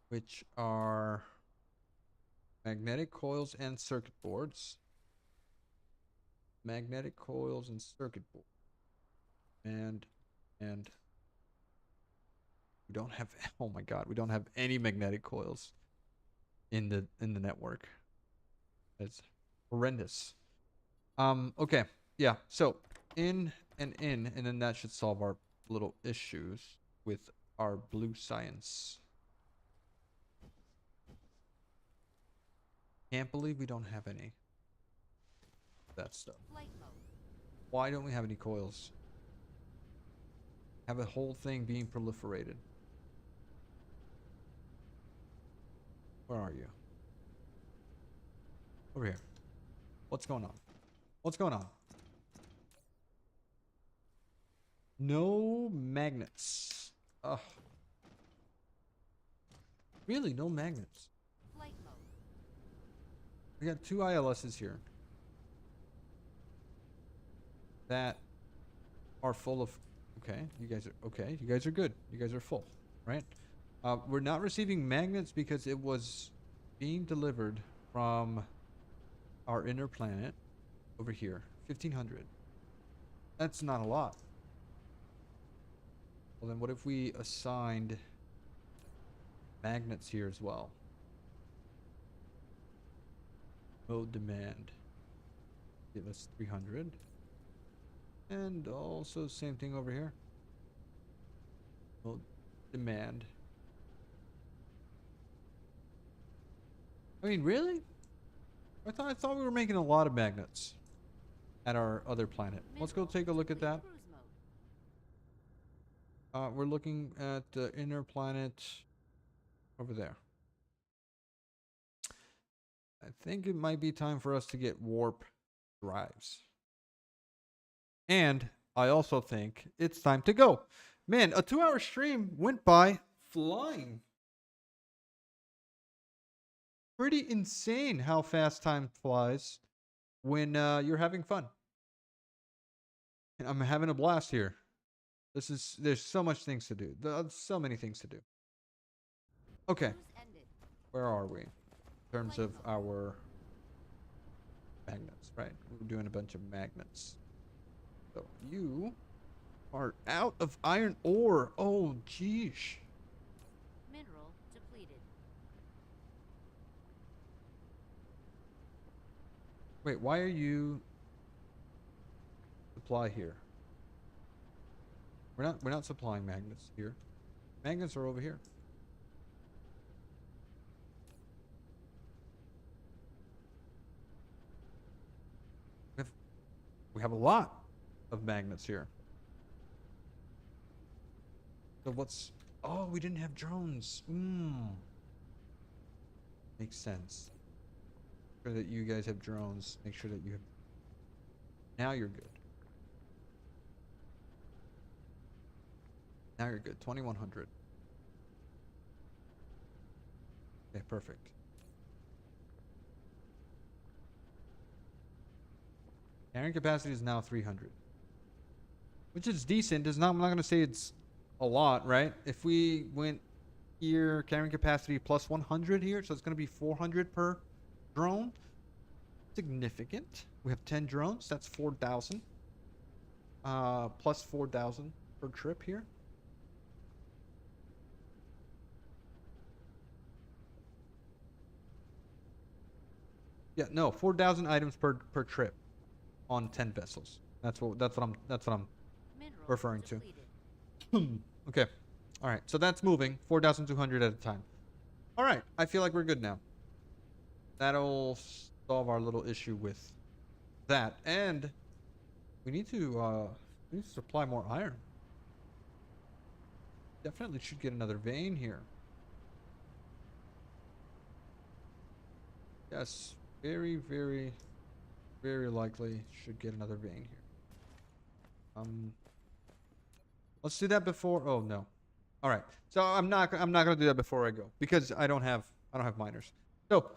Which are magnetic coils and circuit boards. magnetic coils and circuit board. And we don't have, oh my god, we don't have any magnetic coils in the network. That's horrendous. Okay. Yeah. So in, and then that should solve our little issues with our blue science. Can't believe we don't have any of that stuff. Flight mode. Why don't we have any coils? Have a whole thing being proliferated. Where are you? Over here. What's going on? What's going on? No magnets. Ugh. Really, no magnets. Flight mode. We got 2 ILSs here that are full of. Okay, you guys are okay. You guys are good. You guys are full, right? We're not receiving magnets because it was being delivered from our inner planet over here. 1500. That's not a lot. Well, then what if we assigned magnets here as well? Mode demand. Yeah, that's 300. And also same thing over here. Mode demand. I mean, really? I thought we were making a lot of magnets at our other planet. Let's go take a look at that. Cruise mode. We're looking at the inner planet over there. I think it might be time for us to get warp drives. And I also think it's time to go. Man, a 2-hour stream went by flying. Pretty insane how fast time flies when you're having fun. And I'm having a blast here. There's so much things to do. So many things to do. Okay. Cruise ended. Where are we? In terms of our magnets, right? We're doing a bunch of magnets. So you are out of iron ore. Oh, geesh. Mineral depleted. Wait, why are you supply here? We're not supplying magnets here. Magnets are over here. We have a lot of magnets here. So what's... Oh, we didn't have drones. Makes sense. Make sure that you guys have drones. Make sure that you have... Now you're good. Now you're good. 2100. Okay, perfect. Carrying capacity is now 300, which is decent. I'm not going to say it's a lot, right? If we went here, carrying capacity plus 100 here, so it's going to be 400 per drone. Significant. We have 10 drones. That's 4,000. Plus 4,000 per trip here. Yeah, no, 4,000 items per trip. On 10 vessels. That's what I'm Mineral referring depleted. to. Okay. All right. So that's moving 4,200 at a time. All right. I feel like we're good now. That'll solve our little issue with that. And we need to supply more iron. Definitely should get another vein here. Yes. Very, very, very likely should get another vein here. Let's do that before. Oh no. All right. So I'm not gonna do that before I go because I don't have miners. So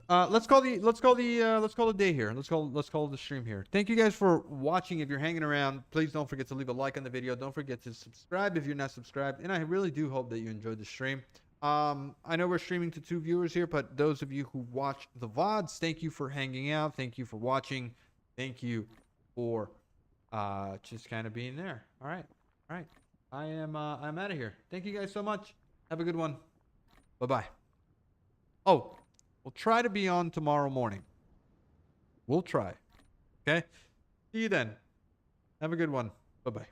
let's call the day here. Let's call the stream here. Thank you guys for watching. If you're hanging around, please don't forget to leave a like on the video. Don't forget to subscribe if you're not subscribed. And I really do hope that you enjoyed the stream. I know we're streaming to 2 viewers here, but those of you who watch the VODs, thank you for hanging out. Thank you for watching. Thank you for just kind of being there. All right. All right. I'm out of here. Thank you guys so much. Have a good one. Bye-bye. Oh, we'll try to be on tomorrow morning. We'll try. Okay? See you then. Have a good one. Bye-bye.